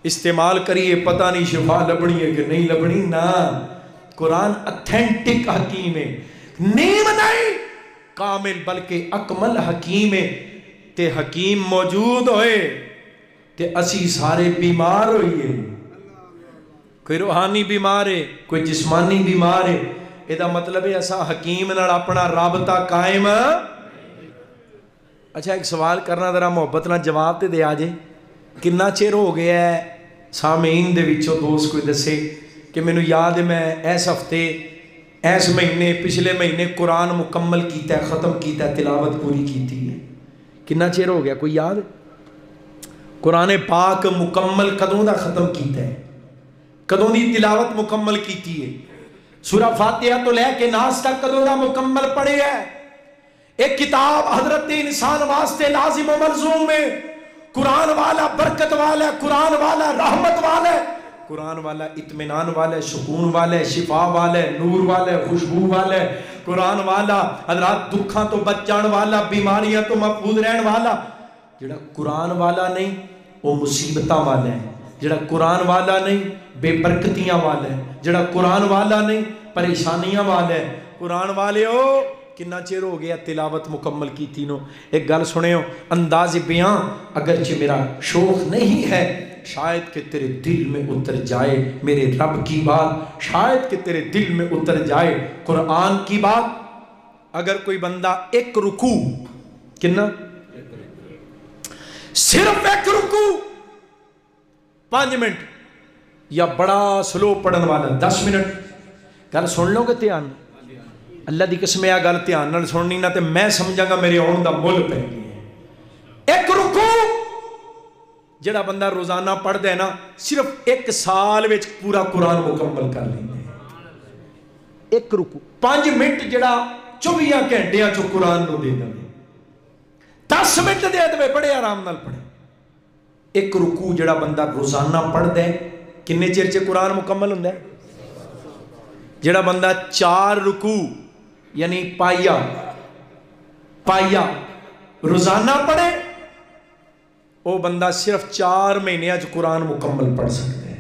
استعمال کریے پتہ نہیں شفا لبنی ہے کہ نہیں لبنی نا قرآن اتھینٹک حکیم ہے نیم نہیں کامل بلکہ اکمل حکیم ہے تے حکیم موجود ہوئے تے اسی سارے بیمار ہوئیے کوئی روحانی بیمار ہے کوئی جسمانی بیمار ہے ایدہ مطلب ہے ایسا حکیم نال اپنا رابطہ قائم اچھا ایک سوال کرنا ذرا محبت نہ جواب تے دے آجے کنا چیر ہو گیا ہے سامعین دے وچوں دوست کوئی دسے کہ میں نے یاد ہے میں ایس ہفتے ایس مہینے پچھلے مہینے قرآن مکمل کیتا ہے ختم کیتا ہے تلاوت پوری کیتی ہے کنا چیر ہو گیا کوئی یاد قرآن پاک مکمل قدوں دا ختم کیتا ہے کدوں دی تلاوت مکمل کیتی ہے؟ سورہ فاتحہ تو لے کے ناس تک کدوں دا مکمل پڑھے ہے؟ ایک کتاب حضرت انسان واسطے لازم و ملزوم ہے. قرآن والا برکت والا ہے، قرآن والا رحمت والا ہے، قرآن والا اطمینان والا ہے، سکون والا ہے، شفا والا ہے، نور والا ہے، خوشبو والا ہے. قرآن والا حضرات دکھاں تو بچ جان والا، بیماریاں تو محفوظ رہن والا. جڑا قرآن والا نہیں وہ مصیبتاں والا ہے. جڑا قرآن والا نہیں بے برکتیاں والا ہے. جڑا قرآن والا نہیں پریشانیاں والا ہے. قرآن والے ہو کنا چیر ہو گیا تلاوت مکمل کی تینوں. ایک گل سنے ہو، انداز بیاں اگرچہ میرا شوق نہیں ہے، شاید کہ تیرے دل میں اتر جائے میرے رب کی بات، شاید کہ تیرے دل میں اتر جائے قرآن کی بات. اگر کوئی بندہ ایک رکوع کنا صرف ایک رکوع 5 منٹ یا بڑا سلو پڑھن والا 10 منٹ، گل سن لو گے دھیان، اللہ دی قسم ہے گل دھیان نال سننی نہ تے میں سمجھاں گا میرے آن دا مل پہ گئی ہے. ایک رکوع جڑا بندہ روزانہ پڑھ دے نا صرف 1 سال وچ پورا قرآن مکمل کر لیں گے. ایک رکوع 5 منٹ جڑا 24 گھنٹیاں چو قرآن نو دے دے، 10 منٹ دے دے بڑے آرام نال پڑھے. ایک رکوع جڑا بندہ روزانہ پڑھ دے کنے چیر چ قرآن مکمل ہوندا ہے؟ جڑا بندہ 4 رکوع یعنی پائیا روزانہ پڑھے وہ بندہ صرف 4 مہینے اج قرآن مکمل پڑھ سکتا ہے.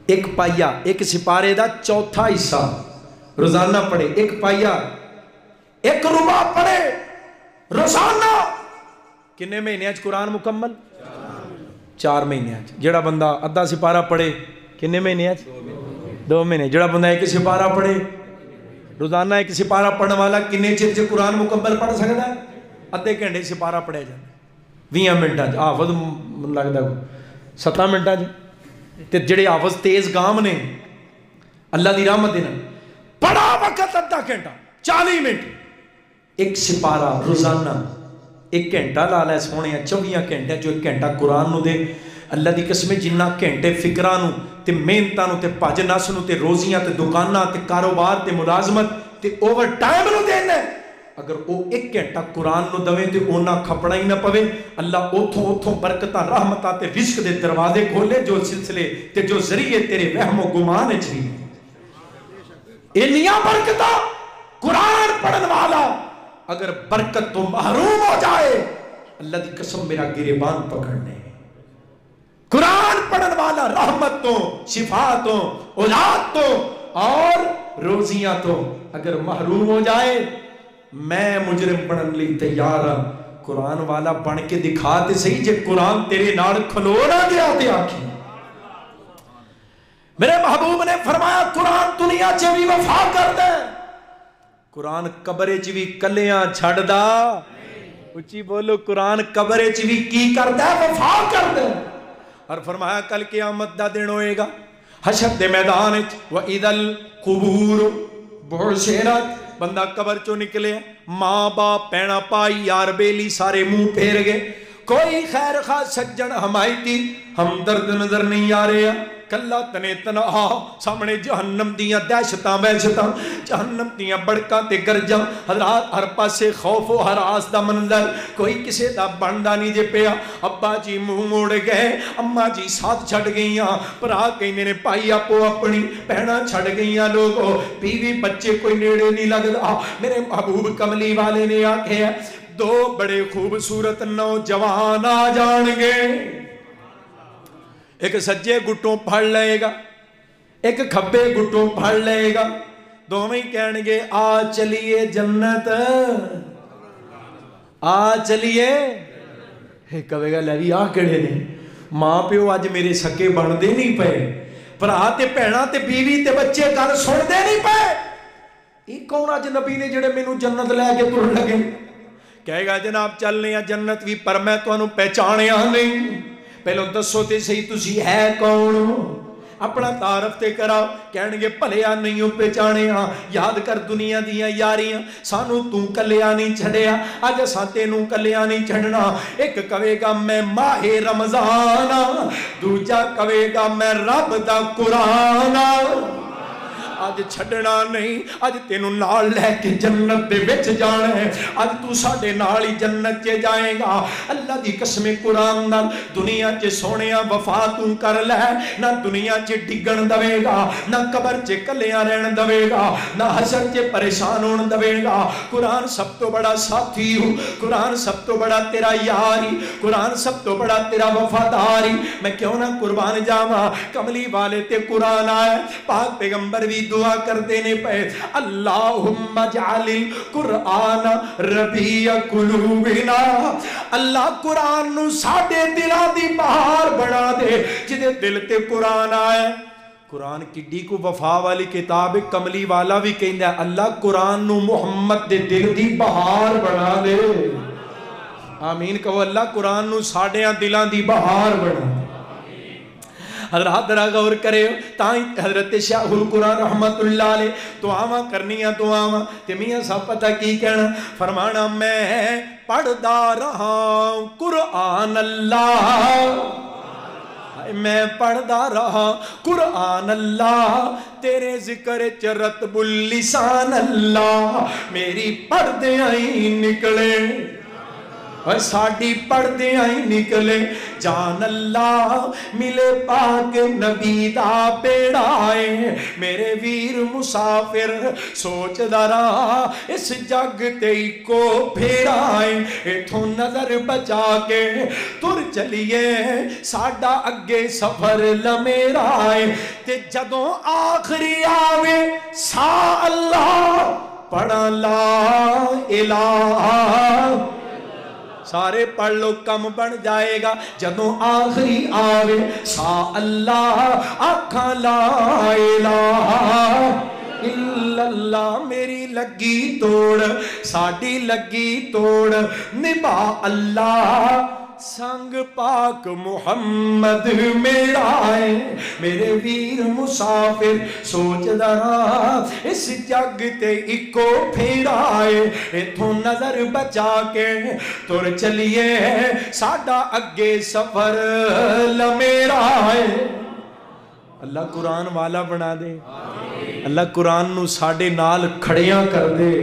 ایک پائیا ایک سپارے دا چوتھا حصہ روزانہ پڑھے. ایک پائیا ایک ربع پڑھے روزانہ کنے مہینے اج قرآن مکمل؟ 4 مہینے اج. جڑا بندہ ادھا سپارہ پڑھے کنے مہینے اج؟ 2 مہینے. جڑا بندہ ایک سپارہ پڑھے روزانہ ایک سپارہ پڑھنے والا کنے چیر سے قرآن مکمل پڑھ سکتا ہے؟ ادھے گھنٹے سپارہ پڑھے جائے 20 منٹ حافظ لگتا ہے 7 منٹ. تے جڑے حافظ تیز گام نے اللہ دی رحمت دینا بڑا وقت ادھا گھنٹہ 40 منٹ ایک سپارہ روزانہ 1 گھنٹہ لا لے سونے 24 گھنٹے جو 1 گھنٹہ قرآن نو دے. اللہ دی قسم جنہ گھنٹے فکرانو تے محنتانو تے بھج نس نو تے روزیاں تے دکاناں تے کاروبار تے ملازمت تے اوور ٹائم نو دینا ہے، اگر وہ 1 گھنٹہ قرآن نو دویں تے اونا کھپڑا ہی نہ پوے. اللہ اوتھوں برکتاں رحمتاں تے رزق دے دروازے کھولے جو سلسلے تے جو ذریعے تیرے وہم و گمان وچ نہیں. انیاں برکتاں قرآن پڑھن والا اگر برکت تو محروم ہو جائے اللہ دی قسم میرا گریبان پکڑنے. قرآن پڑھن والا رحمت تو شفا تو اولاد تو اور روزیاں تو اگر محروم ہو جائے میں مجرم بنن لی تیار ہاں. قرآن والا بن کے دکھا تے صحیح جے قرآن تیرے نال کھلو نہ گیا تے آکھی. میرے محبوب نے فرمایا قرآن دنیا چ بھی وفا کر دے، قرآن قبر چ بھی کلیاں چھڑ دا. اچھی بولو قرآن قبر چ بھی کی کر دے؟ وفا کر دے. اور فرمایا کل قیامت دا دن ہوئے گا حشر دے میدان وچ وَإِذَا الْقُبُورُ بُعْثِرَتْ. بندہ قبر چوں نکلے ماں باپ پینا پائی یار بیلی سارے منہ پھیر گئے، کوئی خیر خواہ سجن حمایتی ہمدرد نظر نہیں آ رہے. کلا تنے تنہا سامنے جہنم دیاں دہشتاں وحشتاں، جہنم دیاں بڑکاں تے گرجاں. حضرات ہر پاسے خوف و ہراس دا منظر، کوئی کسے دا بندا نہیں جے پیا. ابا جی منہ موڑ گئے، اماں جی ساتھ چھڑ گئیاں، پرا کہنے نے پائی اپو اپنی بہناں چھڑ گئیاں. لوگوں بیوی بچے کوئی نیڑے نہیں لگدا. میرے محبوب کملی والے نے آکھے 2 بڑے خوبصورت نوجوان آ جان گے، ایک سجے گٹوں پھڑ لے گا ایک کھبے گٹوں پھڑ لے گا، دونوں کہن گے آ چلیے جنت، آ چلیے. کہے گا لے آ کہڑے نے ماں پیو اج میرے سکے بنتے نہیں پے، بھرا تے بھیڑاں تے بیوی تے بچے گل سنتے نہیں پے. یہ کون اج نبی نے جڑے مینوں جنت لے کے تر لگے؟ کہے گا جناب چلنے آ جنت بھی پر میں تانوں پہچانیا نہیں. پہلو دسو تے صحیح تسی ہے کون؟ اپنا تعارف تے کراؤ کہنگے بھلیا نہیں پہچانیا یاد کر دنیا دیاں یاریاں سانو تو کلیا نہیں چھڑیا اج اساں تینوں کلیا نہیں چھڑنا ایک کہے گا میں ماہ رمضان دوجا کہے گا میں رب دا قرآن آج چھڑنا نہیں آج تینوں نال لے کے جنت دے وچ جانا ہے آج تو ساڑے نال ہی جنت چے جائے گا اللہ دی قسم قرآن نال دنیا چے سونیاں وفا تو کر لے نہ دنیا چے ڈگن دوے گا نہ قبر چے کلیاں رہن دوے گا نہ حشر چے پریشان ہون دوے گا قرآن سب تو بڑا ساتھی ہو قرآن سب تو بڑا تیرا یاری قرآن سب تو بڑا تیرا وفاداری میں کیوں نہ قربان جاواں کملی والے تے قرآن آئے پاک پیغمبر بھی دعا کر دینے پہ اللہم اجعل القرآن ربیع قلوبنا اللہ قرآن نو ساڑے دلان دی بہار بنا دے جدے دل تے قرآن آئے قرآن کی کو وفا والی کتاب کملی والا بھی کہندہ ہے اللہ قرآن نو محمد دے دل دی بہار بنا دے آمین کہو اللہ قرآن نو ساڑے دلان دی بہار بنا دے حضرات درہ غور کرے تائیں حضرت شاہ القرآن رحمت اللہ علیہ دعاواں کرنیاں دعاواں تے میاں صاحب پتہ کی کہنا فرمانا میں پڑھدا رہا قرآن اللہ میں پڑھدا رہا قرآن اللہ تیرے ذکر رتب اللسان اللہ میری پردے آئی نکلے ساڑی پردے آئی نکلے جان اللہ ملے پاک نبی دا پیڑائے میرے ویر مسافر سوچ دارا اس جگ تے کو پھیرائے ایتھوں نظر بچا کے تر چلیے ساڑا اگے سفر لمیرائے تے جدوں آخری آوے سا اللہ پڑھا لا الہ سارے پڑھ لو کم بن جائے گا جدوں آخری آوے سا اللہ آکھاں لا الہ الا اللہ میری لگی توڑ ساڑی لگی توڑ نبا اللہ سنگ پاک محمد میرا ہے میرے ویر مسافر سوچ دارا اس جگ تے اکو پھیرائے ایتھوں نظر بچا کے تر چلیے ساڑا اگے سفر لمیرا ہے اللہ قرآن والا بنا دے اللہ قرآن نو ساڑے نال کھڑیاں کر دے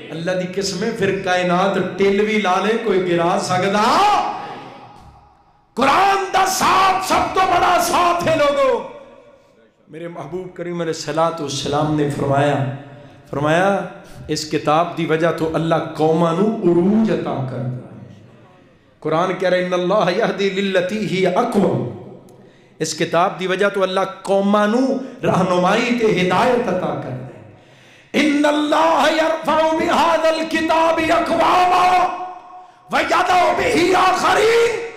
اللہ دی قسمیں پھر کائنات ٹیلوی لالے کوئی گرا سکدا قرآن دا ساتھ سب تو بڑا ساتھ ہے لوگوں میرے محبوب کریم علیہ السلام نے فرمایا اس کتاب دی وجہ تو اللہ قومانو عروج عطا کرتا ہے قرآن کہہ رہے ان اللہ یہدی للتی ہی اقوم اس کتاب دی وجہ تو اللہ قومانو رہنمائی تے ہدایت عطا کرتا ہے ان اللہ یرفع بہذا الکتاب اقواما ویدع بہ آخرین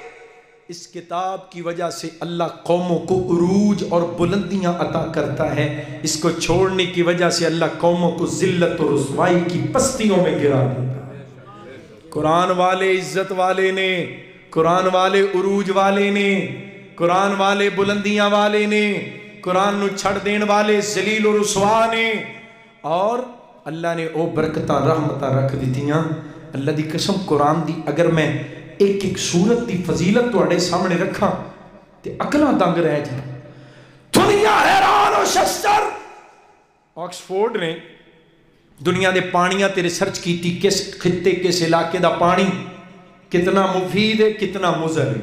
اس کتاب کی وجہ سے اللہ قوموں کو عروج اور بلندیاں عطا کرتا ہے اس کو چھوڑنے کی وجہ سے اللہ قوموں کو ذلت اور رسوائی کی پستیوں میں گرا دیتا ہے قرآن والے عزت والے نے قرآن والے عروج والے نے قرآن والے بلندیاں والے نے قرآن نو چھڑ دین والے ذلیل و رسوا نے اور اللہ نے او برکتاں رحمتاں رکھ دیتیاں اللہ دی قسم قرآن دی اگر میں ایک ایک صورت دی فضیلت تو اڑے سامنے رکھا تے اکلاں دنگ رہ جائے دنیا حیران و شستر آکسفورڈ نے دنیا دے پانیاں تے ریسرچ کی تھی کس خطے کس علاقے دا پانی کتنا مفید ہے کتنا مضر ہے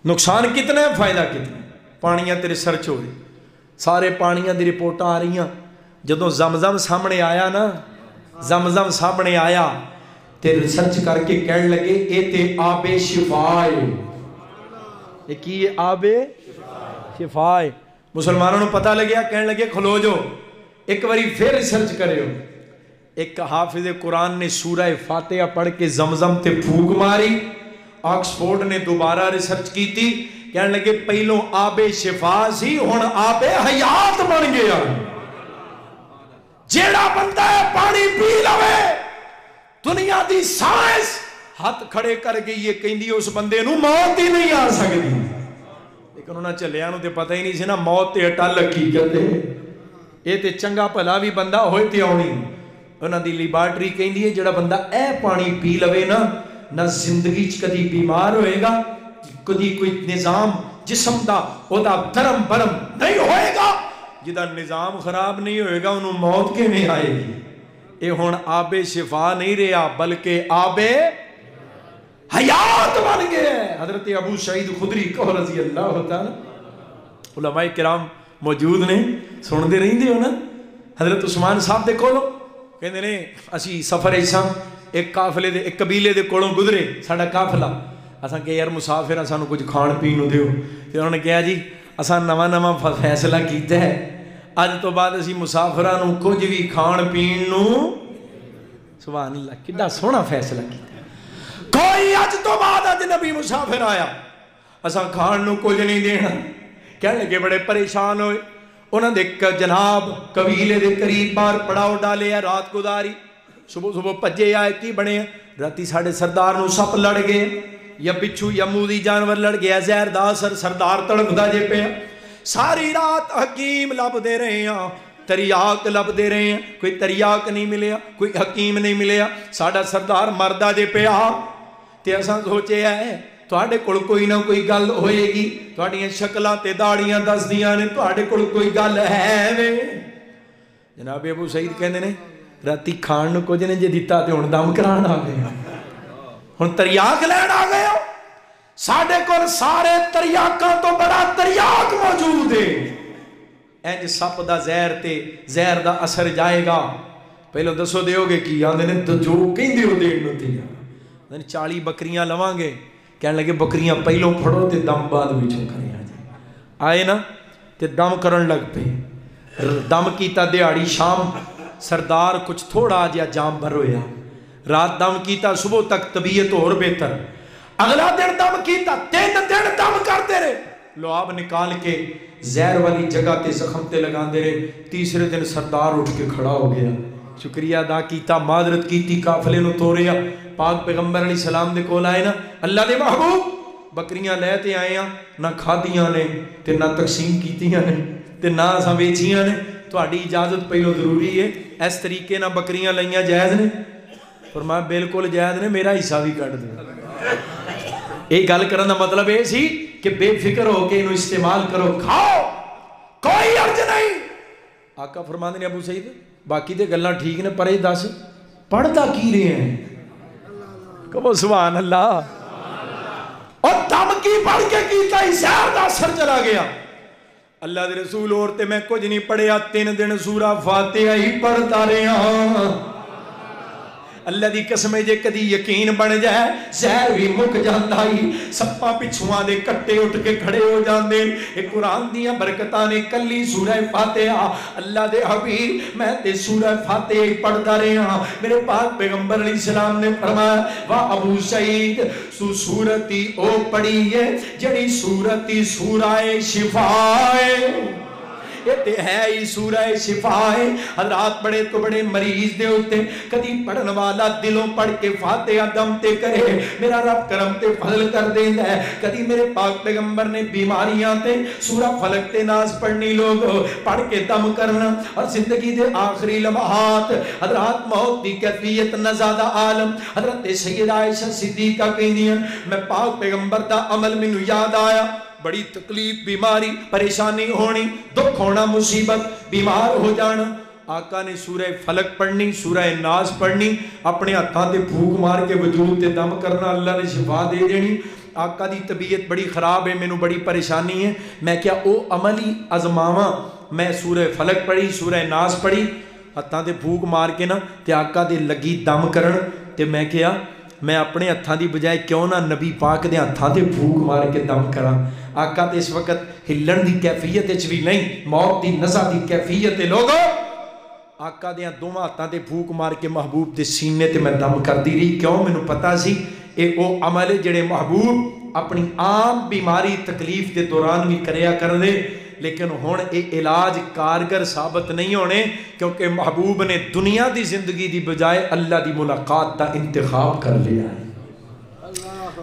نقصان کتنا ہے فائدہ کتنا پانیاں تے ریسرچ ہو رہی سارے پانیاں دی رپورٹاں آ رہی ہیں جدوں زمزم سامنے آیا نا زمزم سامنے آیا تے ریسرچ کر کے کہنے لگے اے تے آب شفائے یہ کی آب شفائے مسلمانوں نے پتہ لگیا کہنے لگے کھلو جو ایک باری پھر ریسرچ کرے ہو ایک حافظ قرآن نے سورہ فاتحہ پڑھ کے زمزم تے پھوک ماری آکسفورڈ نے دوبارہ ریسرچ کی تھی کہنے لگے پہلوں آب شفا سی ہن آب حیات بن گیا جیڑا بندہ ہے پانی پی لوے دنیا دی سائنس ہاتھ کھڑے کر گئی یہ کہندی اس بندے نو موت ہی نہیں آ سکتی لیکن انہوں نے چلیا نو تے پتہ ہی نہیں سی نا موت تے اٹل حقیقت ہے یہ تے چنگا بھلا بھی بندہ ہوئے تے آنی انہوں دی لیبارٹری کہندی ہے جڑا بندہ اے پانی پی لوے نا نہ زندگی چ کدی بیمار ہوئے گا کدی کوئی نظام جسم دا او دا دھرم برم نہیں ہوئے گا جدا نظام خراب نہیں ہوئے گا انہوں موت کے میں آئے گی اے ہون آب شفا نہیں رہا بلکہ آب حیات بن گئے حضرت ابو سعید خدری کو رضی اللہ تعالی علماء کرام موجود نے سن دے رہی ہو نا حضرت عثمان صاحب دے کولو کہندے نے اسی سفر ایسا ایک قافلے دے ایک قبیلے دے کولوں گزرے ساڈا قافلہ اساں کہ یار مسافر سانو کچھ کھان پین نو دیو تے انہوں نے کہا جی اساں نواں فیصلہ کیتا ہے اج تو بعد اسی مسافراں نو کچھ بھی کھان پین نو سبحان اللہ کڈا سوہنا فیصلہ کیتا کوئی اج تو بعد اجنبی مسافر آیا اساں کھان نو کچھ نہیں دینا کہنے لگے بڑے پریشان ہوئے انہوں نے جناب قبیلے دے قریب بار پڑاؤ ڈالے ہیں رات گزاری صبح پجے آئے کی بنے راتی ساڑھے سردار نو سپ لڑ گئے یا بچھو یا موذی جانور لڑ گیا زہر دا اثر سردار تڑپ دا جے پہ ساری رات حکیم لب دے رہے ہیں تریاک لب دے رہے ہیں کوئی تریاک نہیں ملیا کوئی حکیم نہیں ملیا ساڑھا سردار مردہ جے پہ تے اساں سوچے ہے تواڈے کول کوئی نہ کوئی گل ہوئے گی تواڈیاں شکلاں تے داڑیاں دس دیاں نے تواڈے کول کوئی گل ہے وے جناب ابو سعید کہندے نے راتی کھان نو کچھ نے جے دتا تے ہن دم کران آ گئے ہن تریاک لین آ گئے ساڈے کول سارے تریاکاں تو بڑا تریاک موجود ہے انج سپ دا زہر تے زہر دا اثر جائے گا پہلو دسو دیو گے کی آندے نے جو کہندے ہو دین نو تے 40 بکریاں لواں گے کہنے لگے بکریاں پہلوں پھڑو تے دم بعد وچوں کریں آئے نا تے دم کرن لگ پے دم کیتا دیہاڑی شام سردار کچھ تھوڑا جیا جام بھر ہویا رات دم کیتا صبح تک طبیعت اور بہتر اگلا دن دم کیتا 3 دن دم کرتے رہے لعاب نکال کے زہر والی جگہ تے زخم تے لگان دے رہے تیسرے دن سردار اٹھ کے کھڑا ہو گیا شکریہ ادا کیتا معذرت کیتی قافلے نو توڑیا پاک پیغمبر علیہ السلام دے کول آئے نا اللہ دے محبوب بکریاں لے تے آئے ہیں نہ کھادیاں نے تے نہ تقسیم کیتیاں نے تے نہ اساں ویچیاں نے تہاڈی اجازت پہلو ضروری ہے اس طریقے نہ بکریاں لائیاں جائز نے فرمایا بالکل جائز نے میرا حصہ بھی کٹ دو یہ گل کرن دا مطلب یہ سی کہ بے فکر ہو کے انہوں استعمال کرو کھاؤ کوئی عرض نہیں آقا فرماندے نے ابو سعید باقی دے گلاں ٹھیک نے پر دس پڑھتا کی رہے ہیں کہو سبحان اللہ اور دم کی پڑھ کے کیتا ہی زہر دا اثر چلا گیا اللہ دے رسول اور تے میں کچھ نہیں پڑھیا 3 دن سورہ فاتحہ ہی پڑھتا رہا اللہ دی قسم جے کدی یقین بن جائے زہر بھی مک جاندا ہی سپاں پچھواں دے کٹے اٹھ کے کھڑے ہو جاندے اے قرآن دیاں برکتاں نے کلی سورہ فاتحہ اللہ دے حبیب میں تے سورہ فاتحہ ہی پڑھتا رہا میرے پاک پیغمبر علیہ السلام نے فرمایا وا ابو سعید سورتی او پڑھی ہے جڑی سورتی سورہ شفاء یہ ہے ہی سورہ شفاء ہے حضرات بڑے تو بڑے مریض دے ہوتے کدی پڑھن والا دلوں پڑھ کے فاتحہ دم تے کرے میرا رب کرم تے فضل کر دیندا ہے کدی میرے پاک پیغمبر نے بیماریاں تے سورہ فلق تے ناز پڑھنی لوگ پڑھ کے دم کرنا اور زندگی دے آخری لمحات حضرات موت دی کیفیت نہ زیادہ عالم حضرت سیدہ عائشہ صدیقہ کہندی ہیں میں پاک پیغمبر دا عمل مینوں یاد آیا بڑی تکلیف بیماری پریشانی ہونی دکھ ہونا مصیبت بیمار ہو جانا آقا نے سورہ فلق پڑھنی سورہ ناز پڑھنی اپنے ہاتھاں تے پھوک مار کے وجود تے دم کرنا اللہ نے شفا دے دینی آقا دی طبیعت بڑی خراب ہے مینوں بڑی پریشانی ہے میں کیا او عملی ازماواں میں سورہ فلق پڑھی سورہ ناز پڑھی ہاتھاں تے پھوک مار کے نا تے آقا دے لگی دم کرن تے میں کیا میں اپنے ہتھاں دی بجائے کیوں نہ نبی پاک دے ہتھاں تے پھوک مار کے دم کراں آقا تے اس وقت ہلن دی کیفیت وچ بھی نہیں موت دی نزع دی کیفیت لوگو آقا دے دوواں ہتھاں تے پھوک مار کے محبوب دے سینے تے میں دم کردی رہی کیوں مینوں پتہ سی اے او عمل جڑے محبوب اپنی عام بیماری تکلیف دے دوران بھی کریا کردے لیکن ہون اے علاج کارگر ثابت نہیں ہونے کیونکہ محبوب نے دنیا دی زندگی دی بجائے اللہ دی ملاقات دا انتخاب کر لیا ہے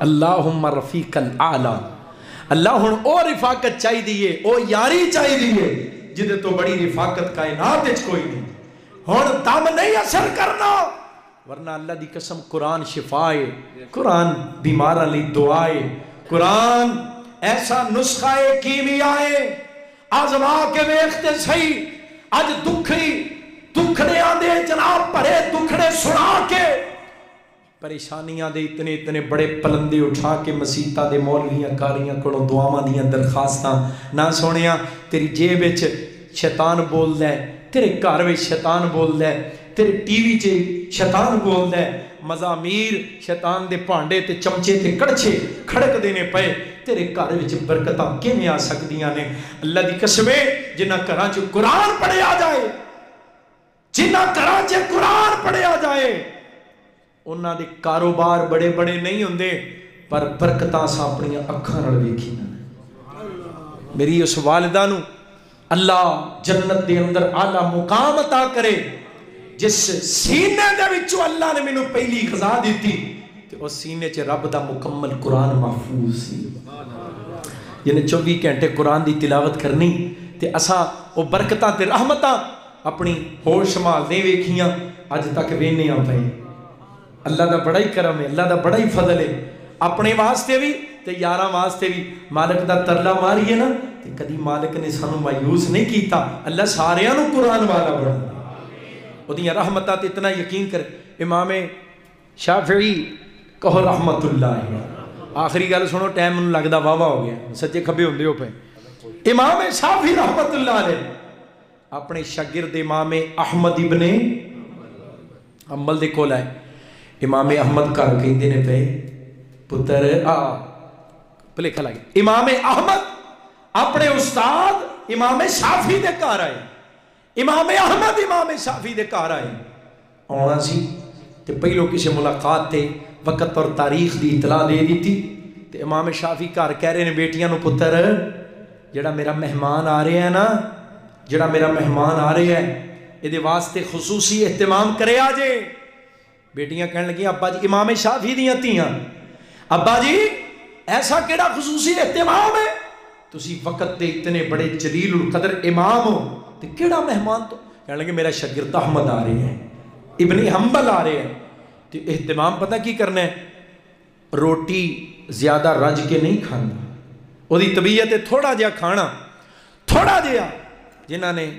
اللہم رفیق الاعلی اللہ ہن او رفاقت چاہی دیئے او یاری چاہی دیئے جدے تو بڑی رفاقت کائنات اچ کوئی نہیں. ہن دم نہیں اثر کرنا ورنہ اللہ دی قسم قرآن شفائے, قرآن بیماراں لئی دعائے, قرآن ایسا نسخہ کیمیائے. آزما کے ویکھتے صحیح اج دکھڑے آندے جناب پرے دکھڑے سنا کے پریشانیاں دے اتنے بڑے پلندے اٹھا کے مسیتہ دے مولویاں کاریاں کڑوں دعاواں دیاں درخواستاں نہ سونیاں تیری جیب وچ شیطان بول دے, تیرے گھر وچ شیطان بول دے, تیرے ٹی وی چ شیطان بول دے, مزامیر شیطان دے پانڈے تے چمچے تے کڑچے کھڑک دینے پئے, تیرے گھر وچ برکتاں کیویں آ سکدیاں نے؟ اللہ دی قسم جنہاں گھراں چ قرآن پڑھیا جائے, جنہاں گھراں چ قرآن پڑھیا جائے انہاں دے کاروبار بڑے بڑے نہیں ہوندے پر برکتاں سا اپنی اکھاں نال ویکھیاں. میری اس والدہ نو اللہ جنت دے اندر اعلیٰ مقام عطا کرے جس سینے دے وچوں اللہ نے مینوں پہلی غذا دیتی تے اس سینے چ رب دا مکمل قرآن محفوظ سی. جنہیں 24 گھنٹے قرآن دی تلاوت کرنی تے اساں او برکتاں تے رحمتاں اپنی ہوش شمال نہیں ویکھیاں اج تک وینے آ پئے. اللہ دا بڑا ہی کرم ہے, اللہ دا بڑا ہی فضل ہے. اپنے واسطے بھی تے یاراں واسطے بھی مالک دا ترلا ماریے نا تے کدی مالک نے سانو مایوس نہیں کیتا. اللہ ساریاں نو قرآن والا بنا اودیاں رحمتاں تے اتنا یقین کر. امام شافعی کہو رحمت اللہ. آخری گل سنو ٹائم نوں لگدا واوا ہو گیا, سچے کھبے ہوندے ہو پے. امام شافعی رحمت اللہ علیہ اپنے شاگرد امام احمد ابن حنبل دے کول آئے. امام احمد کر کہندے نے پے پتر بھلیکھا لگ گیا. امام احمد اپنے استاد امام شافعی دے گھر آئے. امام احمد امام شافعی دے گھر آئے. آنا سی تے پہلو کسی ملاقات تے وقت اور تاریخ دی اطلاع دے دیتی تے امام شافعی گھر کہہ رہے نے بیٹیاں نو پتر جڑا میرا مہمان آ رہا ہے نا, جڑا میرا مہمان آ رہا ہے یہ دے واسطے خصوصی اہتمام کرے آجے. بیٹیاں کہنے لگی ابا جی امام شافعی دیاں تیاں ابا جی ایسا کیڑا خصوصی اہتمام ہے؟ تسی وقت تے اتنے بڑے جلیل القدر امام ہو تے کیڑا مہمان تو کہنے لگے میرا شاگرد احمد آ رہے ہیں, ابن حنبل آ رہے ہیں. تے اہتمام پتہ کی کرنا ہے؟ روٹی زیادہ رج کے نہیں کھانا, وہ دی طبیعت ہے تھوڑا جہا کھانا, تھوڑا جہا. جنہاں نے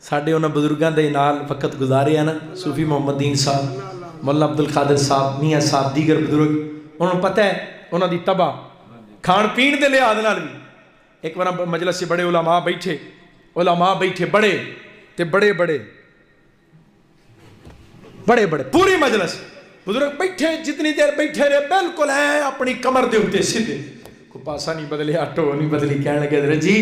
ساڈے انہاں بزرگاں دے نال وقت گزارے ہیں نا, صوفی محمد دین صاحب, مولانا عبد القادر صاحب, میاں صاحب, دیگر بزرگ, انہوں پتہ ہے انہاں دی تباہ کھان پین دے لحاظ نال بھی. ایک بار مجلس سے بڑے علماء بیٹھے بڑے تے بڑے پوری مجلس بزرگ بیٹھے, جتنی دیر بیٹھے رہے بالکل ہیں اپنی کمر دے ہوتے سیدھے, کوئی پاسا نہیں بدلیا, ٹو نہیں بدلی. کہنے لگے حضرت جی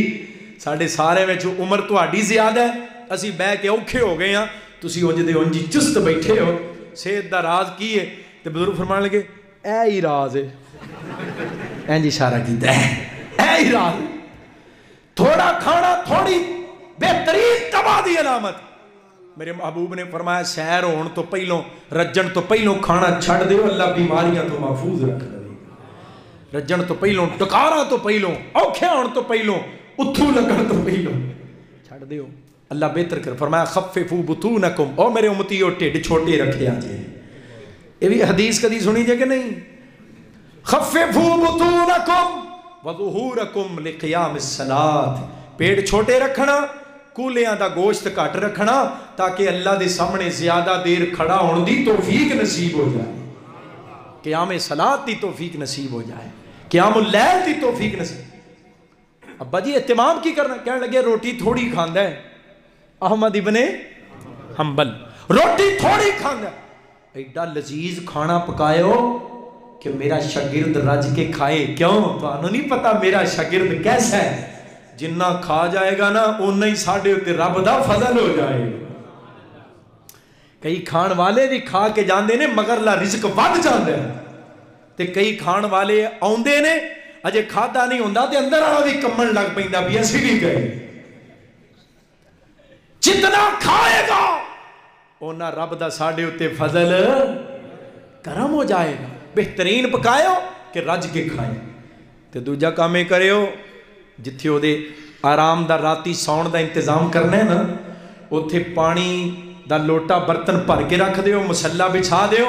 ساڑھے سارے میں جو عمر تو آڈی زیادہ ہے, اسی بے کے اوکھے ہو گئے ہیں, تسی انج دے انجی چست بیٹھے ہو, صحت دا راز کی ہے؟ تے بزرگ فرمانے لگے اے ہی راز ہے. اینج اشارہ کیتا ہے اے ہی راز. تھوڑا کھانا تھوڑی بہترین تباہ دی علامت. میرے محبوب نے فرمایا سیر ہون تو پہلوں, رجن تو پہلوں کھانا چھڑ دیو, اللہ بیماریاں تو محفوظ رکھ دے. رجن تو پہلوں, ٹکارا تو پہلوں, اوکھے ہون تو پہلوں, اتھو لگن تو پہلوں چھڑ دیو. اللہ بہتر کر فرمایا خففوا بطونکم, او میرے امتیو ٹھڈ چھوٹے رکھے آجے. یہ بھی حدیث کدی سنی جائے کہ نہیں؟ خففوا بطونکم وظہورکم لقیام الصلاۃ, پیٹ چھوٹے رکھنا, کولیاں دا گوشت کٹ رکھنا تاکہ اللہ دے سامنے زیادہ دیر کھڑا ہونے دی توفیق نصیب ہو جائے, قیام صلاۃ دی توفیق نصیب ہو جائے, قیام اللیل دی توفیق نصیب. ابا جی اہتمام کی کرنا؟ کہنے لگے روٹی تھوڑی کھاندا ہے احمد ابن حنبل, روٹی تھوڑی کھاندا ہے. ایڈا لذیذ کھانا پکائے ہو کہ میرا شاگرد رج کے کھائے. کیوں؟ تو انہوں نہیں پتا میرا شاگرد کیسا ہے. جنہ کھا جائے گا نا اُنہ ہی ساڑھے ہوتے رب دا فضل ہو جائے گا. کئی کھان والے بھی کھا کے جاندے نے مگر لا رزق ود جاندے ہیں, تے کئی کھان والے آوندے نے اجے کھادا نہیں ہوندا تے اندر والا بھی کمن لگ پیندا بھی اسی بھی گئے. جتنا کھائے گا اونا رب دا ساڑھے ہوتے فضل کرم ہو جائے گا. بہترین پکائے ہو کہ رج کے کھائے. ਤੇ ਦੂਜਾ ਕੰਮ ਇਹ ਕਰਿਓ ਜਿੱਥੇ ਉਹਦੇ ਆਰਾਮ ਦਾ ਰਾਤੀ ਸੌਣ ਦਾ ਇੰਤਜ਼ਾਮ ਕਰਨਾ ਹੈ ਨਾ, ਉੱਥੇ ਪਾਣੀ ਦਾ ਲੋਟਾ ਬਰਤਨ ਭਰ ਕੇ ਰੱਖ ਦਿਓ, ਮਸੱਲਾ ਵਿਛਾ ਦਿਓ।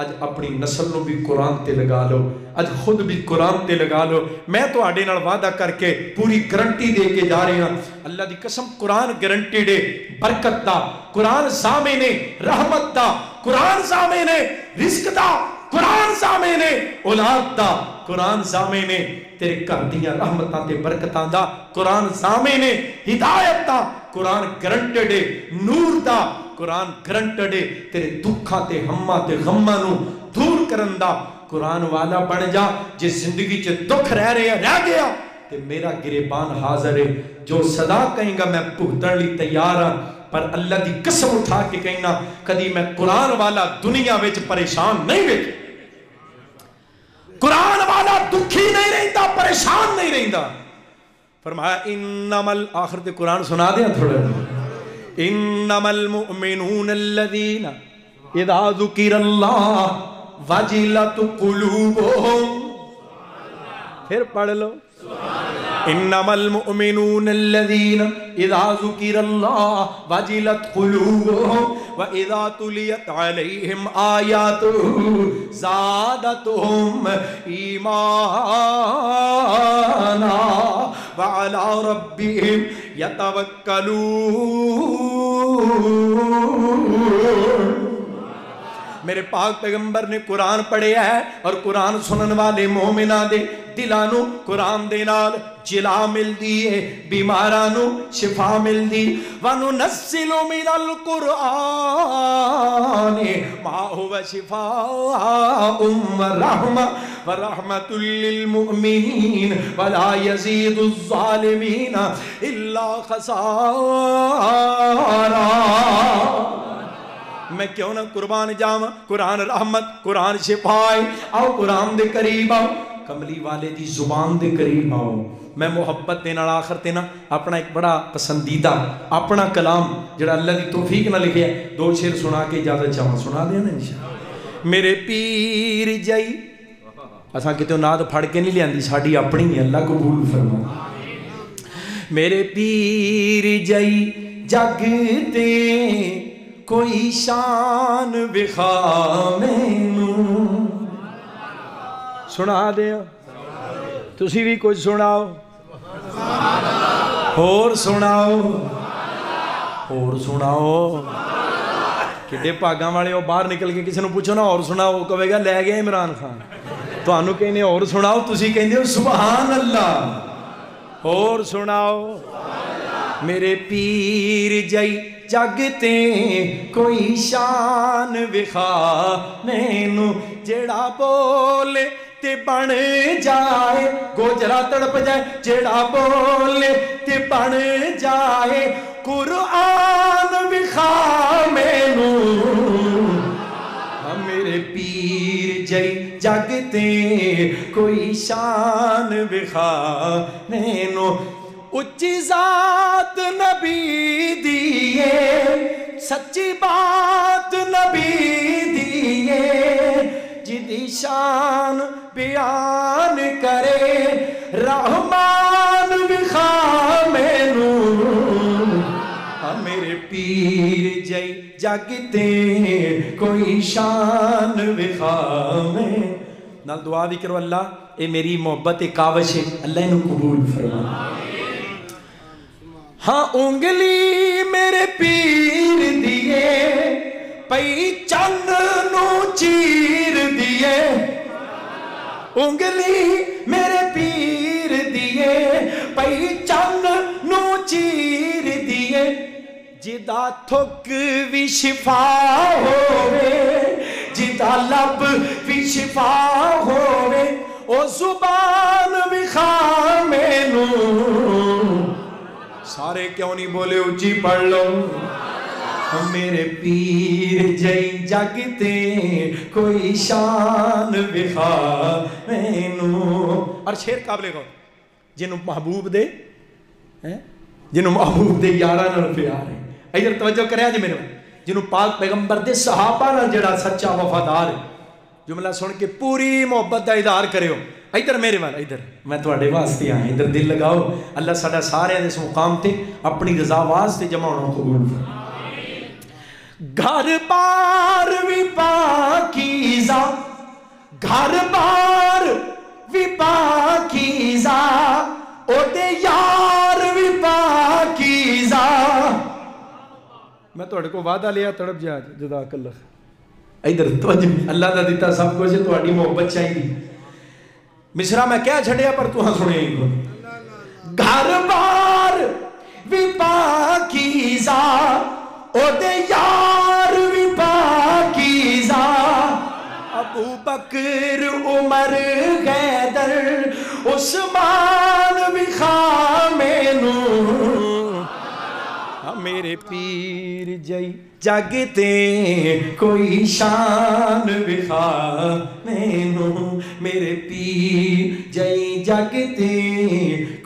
اج اپنی نسل نو بھی قرآن تے لگا لو، اج خود بھی قرآن تے لگا لو. میں تواڈے نال وعدہ کر کے پوری گارنٹی دے کے جا رہا ہوں، اللہ دی قسم قرآن گارنٹیڈ ہے برکت دا، قرآن ضامن ہے رحمت دا، قرآن ضامن ہے رزق دا، قرآن ضامن ہے اولاد دا، قرآن ضامن ہے تیرے گھر دیاں رحمتاں تے برکتاں دا، قرآن ضامن ہے ہدایت دا، قرآن گارنٹیڈ ہے نور دا، قرآن گارنٹیڈ ہے تیرے دکھاں تے ہماں تے غماں نو دور کرن دا. قرآن والا بن جا، جس زندگی چ دکھ رہ گیا تے میرا گریبان حاضر ہے، جو صدا کہیں گا میں بھگتن لی تیار ہاں. پر اللہ دی قسم اٹھا کے کہنا کدی میں قرآن والا دنیا وچ پریشان نہیں ویکھیا، قرآن والا دکھی نہیں رہندا، پریشان نہیں رہندا. فرمایا انما آخر تے قرآن سنا دیا تھوڑا، انما المؤمنون الذین اذا ذکر اللہ وجلت قلوبهم، پھر پڑھ لو انما المؤمنون الذین اذا ذکر اللہ وجلت قلوبهم واذا تلیت علیہم آیاتہ زادتهم ایمانا وعلی ربهم یتوکلون. میرے پاک پیغمبر نے قرآن پڑھے ہے اور قرآن سنن والے مومناں دے دلانو قرآن دے نال جلا مل دی ہے، بیمارانو شفا مل دی. وَنُنَزِّلُ مِنَ الْقُرْآنِ مَا هُوَ شِفَاءٌ وَرَحْمَةٌ وَرَحْمَةٌ لِّلْمُؤْمِنِينَ وَلَا يَزِيدُ الظَّالِمِينَ إِلَّا خَسَارًا. میں کیوں نہ قربان جاواں، قرآن رحمت، قرآن شفائے. آؤ قرآن دے قریب آؤ، کملی والے دی زبان دے قریب آؤ. میں محبت دے نال آخر تے نا اپنا ایک بڑا پسندیدہ اپنا کلام جڑا اللہ دی توفیق نہ لکھیا ہے، دو شعر سنا کے اجازت چاہواں، سنا دیا نا انشاءاللہ. میرے پیر جائی اساں کتے ناد پھڑ کے نہیں لیاندی، ساڈی اپنی ہے، اللہ قبول فرما. میرے پیر جائی جگ تے کوئی شان بخا مینوں، سنا دیا تسی بھی کچھ سناؤ، اور سناؤ، اور سناؤ. کڈے پاگاں والے ہو، باہر نکل کے کسی نے پوچھو نا اور سناؤ، کہے گا لے گیا عمران خان. تانوں کہنے اور سناؤ، تسی کہندے ہو سبحان اللہ. اور سناؤ. میرے پیر جائی جگتے کوئی شان وکھا مینوں، جیڑا بولے تے بن جائے، گوجرا تڑپ جائے، جیڑا بولے تے بن جائے، قرآن وکھا مینوں. میرے پیر جائی جگتے کوئی شان وکھا مینوں، اچھی ذات نبی دیئے، سچی بات نبی دیئے، جدی شان بیان کرے رحمان وکھا مینوں. میرے پیر جائی جگتے کوئی شان وکھا مینوں. نال دعا بھی کرو اللہ اے میری محبت کاوش ہے، اللہ انہوں قبول فرما. ہاں انگلی میرے پیر دیے پئی چند نو چیر دیے، انگلی میرے پیر دیے پئی چند نو چیر دیے، جدا تھک بھی شفا ہوئے، جدا لب بھی شفا ہوئے، او زبان وکھا مینوں. سارے کیوں نہیں بولے، اچھی پڑھ لو. میرے پیر جائی جگتے کوئی شان وکھا مینوں. اور شعر قابل غور، جنہوں محبوب دے یاراں نال پیار ہے. ادھر توجہ کرے جی میرے، جنہوں پاک پیغمبر دے صحابہ نال جڑا سچا وفادار ہے، جملہ سن کے پوری محبت دا اظہار کرے ہو. ادھر میرے والا، ادھر میں تواڈے واسطے آیا، ادھر دل لگاؤ. اللہ ساڈا سارے اس مقام تے اپنی رضا واسطے جمع ہونا قبول فرمائے. گھر بار بھی پاکیزہ گھر بار بھی پاکیزہ او دے یار بھی پاکیزہ میں توڑے کو وعدہ لیا تڑپ جا جزاک اللہ ادھر توجہ اللہ دا دیتا سب کچھ توڑی محبت چاہیے مصرہ میں کیا چھڑیا پر تو ہاں سنے گا گھر بار بھی پاکیزہ او دے یار بھی پاکیزہ ابو بکر عمر حیدر عثمان بھی خامینو میرے پیر جائی جاگتے کوئی شان بھی خامینو میرے پیر جائی جاگتے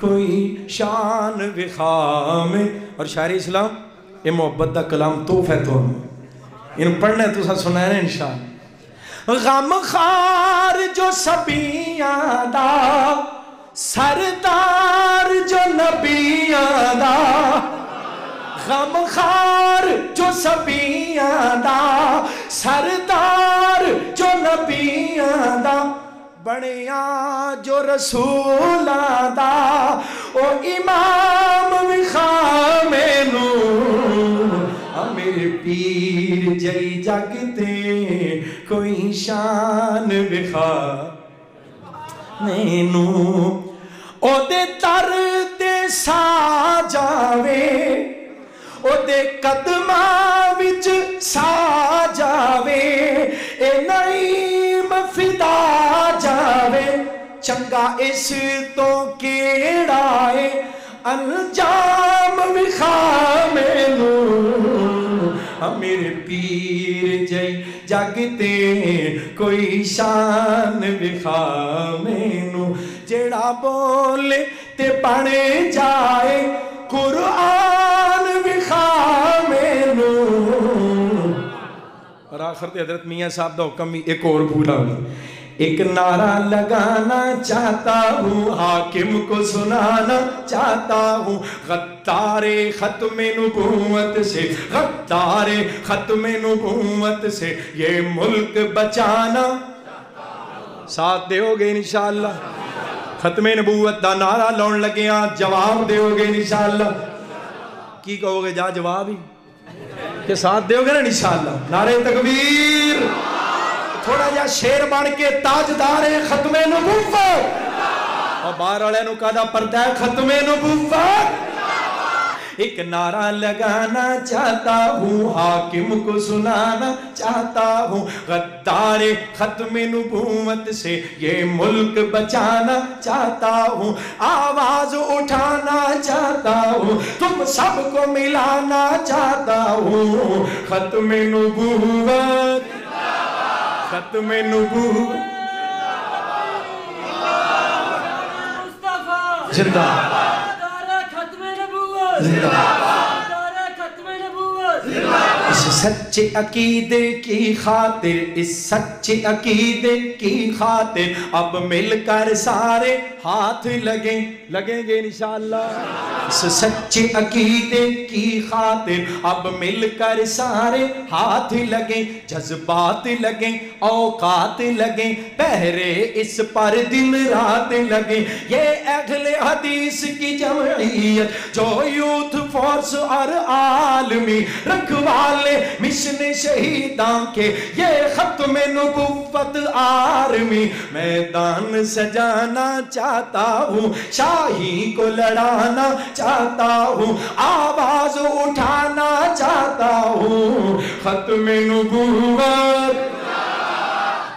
کوئی شان بھی خامینو اور شاعر اسلام یہ محبت دا کلام توف ہے تو ان پڑھنے تو سا سنائے انشاءاللہ غم خار جو سبیاں دا سردار جو نبیاں دا غم خار جو سبیاں دا سردار جو نبیاں دا بڑیا جو رسولاں دا او امام بھی خامینو میرے پیر جائی جاگتے کوئی شان بھی خامینو او دے در دے سا جاوے او دے قدمہ وچ سا جاوے اے نعیم فدا جاوے چنگا اس تو کیڑا ہے انجام بھی خامینو میرے پیر جائی جاگتے کوئی شان بھی خامینو جڑا بولے تے پڑھے جائے قرآن بھی خامینو اور آخر تے حضرت میاں صاحب دا حکم بھی ایک اور پورا ہوئی ایک نعرہ لگانا چاہتا ہوں حاکم کو سنانا چاہتا ہوں غدار ختم نبوت سے غدار ختم نبوت سے یہ ملک بچانا ساتھ دے ہوگے انشاءاللہ ختم نبوت دا نعرہ لون لگے ہاں جواب دے ہوگے انشاءاللہ کی کہو گے جا جواب ہی کہ ساتھ دے ہوگے نا انشاءاللہ نعرہ تکبیر تھوڑا جا شیر بن کے تاجدار ختم نبوت اور باہر والے نو کہا پردہ ختم نبوت ایک نعرہ لگانا چاہتا ہوں حاکم کو سنانا چاہتا ہوں غدار ختم نبوت سے یہ ملک بچانا چاہتا ہوں آواز اٹھانا چاہتا ہوں تم سب کو ملانا چاہتا ہوں ختم نبوت ختم نبوت زندہ اس سچے عقیدے کی خاطر اس سچے عقیدے کی خاطر اب مل کر سارے ہاتھ لگیں گے انشاءاللہ اس سچے عقیدے کی خاطر اب مل کر سارے ہاتھ لگیں جذبات لگیں اوقات لگیں پہرے اس پر دن رات لگیں یہ اہل حدیث کی جمعیت جو یوتھ فورس اور عالمی رکھوالے مشن شہیداں کے یہ ختم نبوت آرمی میدان سجانا چاہتا ہوں شاہی کو لڑانا چاہتا ہوں آواز اٹھانا چاہتا ہوں ختم نبوت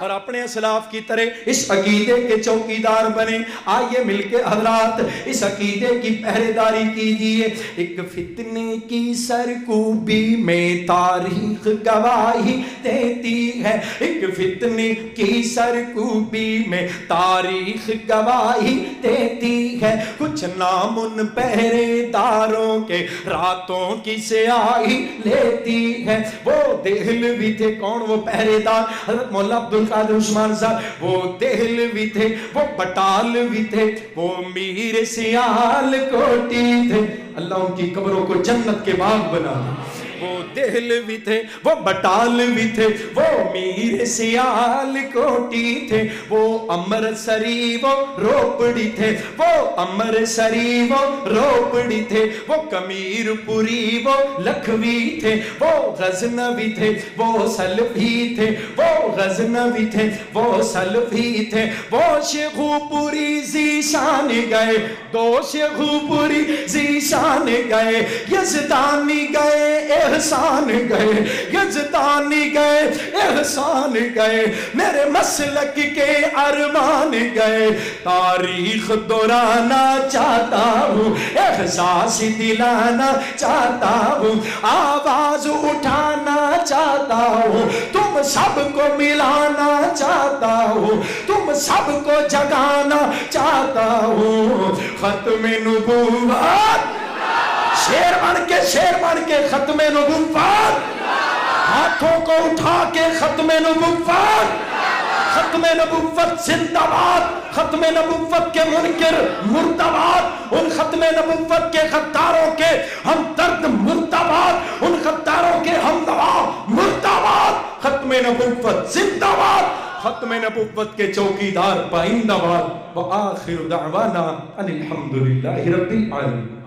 اور اپنے اسلاف کی طرح اس عقیدے کے چوکیدار بنے آئیے مل کے حضرات اس عقیدے کی پہرےداری کیجئے ایک فتنے کی سرکوبی میں تاریخ گواہی دیتی ہے ایک فتنے کی سرکوبی میں تاریخ گواہی دیتی ہے کچھ نام ان پہرے داروں کے راتوں کی سیاہی لیتی ہے وہ دہلوی تھے کون وہ پہرے دار حضرت مولا عبدالقادر عثمان صاحب وہ دہلوی تھے وہ بٹالوی تھے وہ میر سیال کوٹی تھے اللہ ان کی قبروں کو جنت کے باغ بنا دے وہ دہل بھی تھے وہ بٹال بھی تھے وہ میر سیال کوٹی تھے وہ امرتسری وہ روپڑی تھے وہ امرتسری وہ روپڑی تھے وہ کمیر پوری وہ لکھوی تھے وہ غزنوی تھے وہ سلفی تھے وہ غزنوی تھے وہ سلفی تھے وہ شیخو پوری زیشان گئے دو شیخو پوری زیشان گئے یزدانی گئے احسان گئے یزدانی گئے احسان گئے میرے مسلک کے ارمان گئے تاریخ دہرانا چاہتا ہوں احساس دلانا چاہتا ہوں آواز اٹھانا چاہتا ہوں تم سب کو ملانا چاہتا ہوں تم سب کو جگانا چاہتا ہوں ختم نبوت شیر بن کے ختم نبوت ہاتھوں کو اٹھا کے ختم نبوت ختم نبوت زندہ باد ختم نبوت کے منکر مردباد ان ختم نبوت کے غداروں کے ہمدرد مردباد ان غداروں کے ہمنوا مردباد ختم نبوت زندہ باد ختم نبوت کے چوکیدار پائندہ باد وآخر دعوانا ان الحمدللہ رب العالمین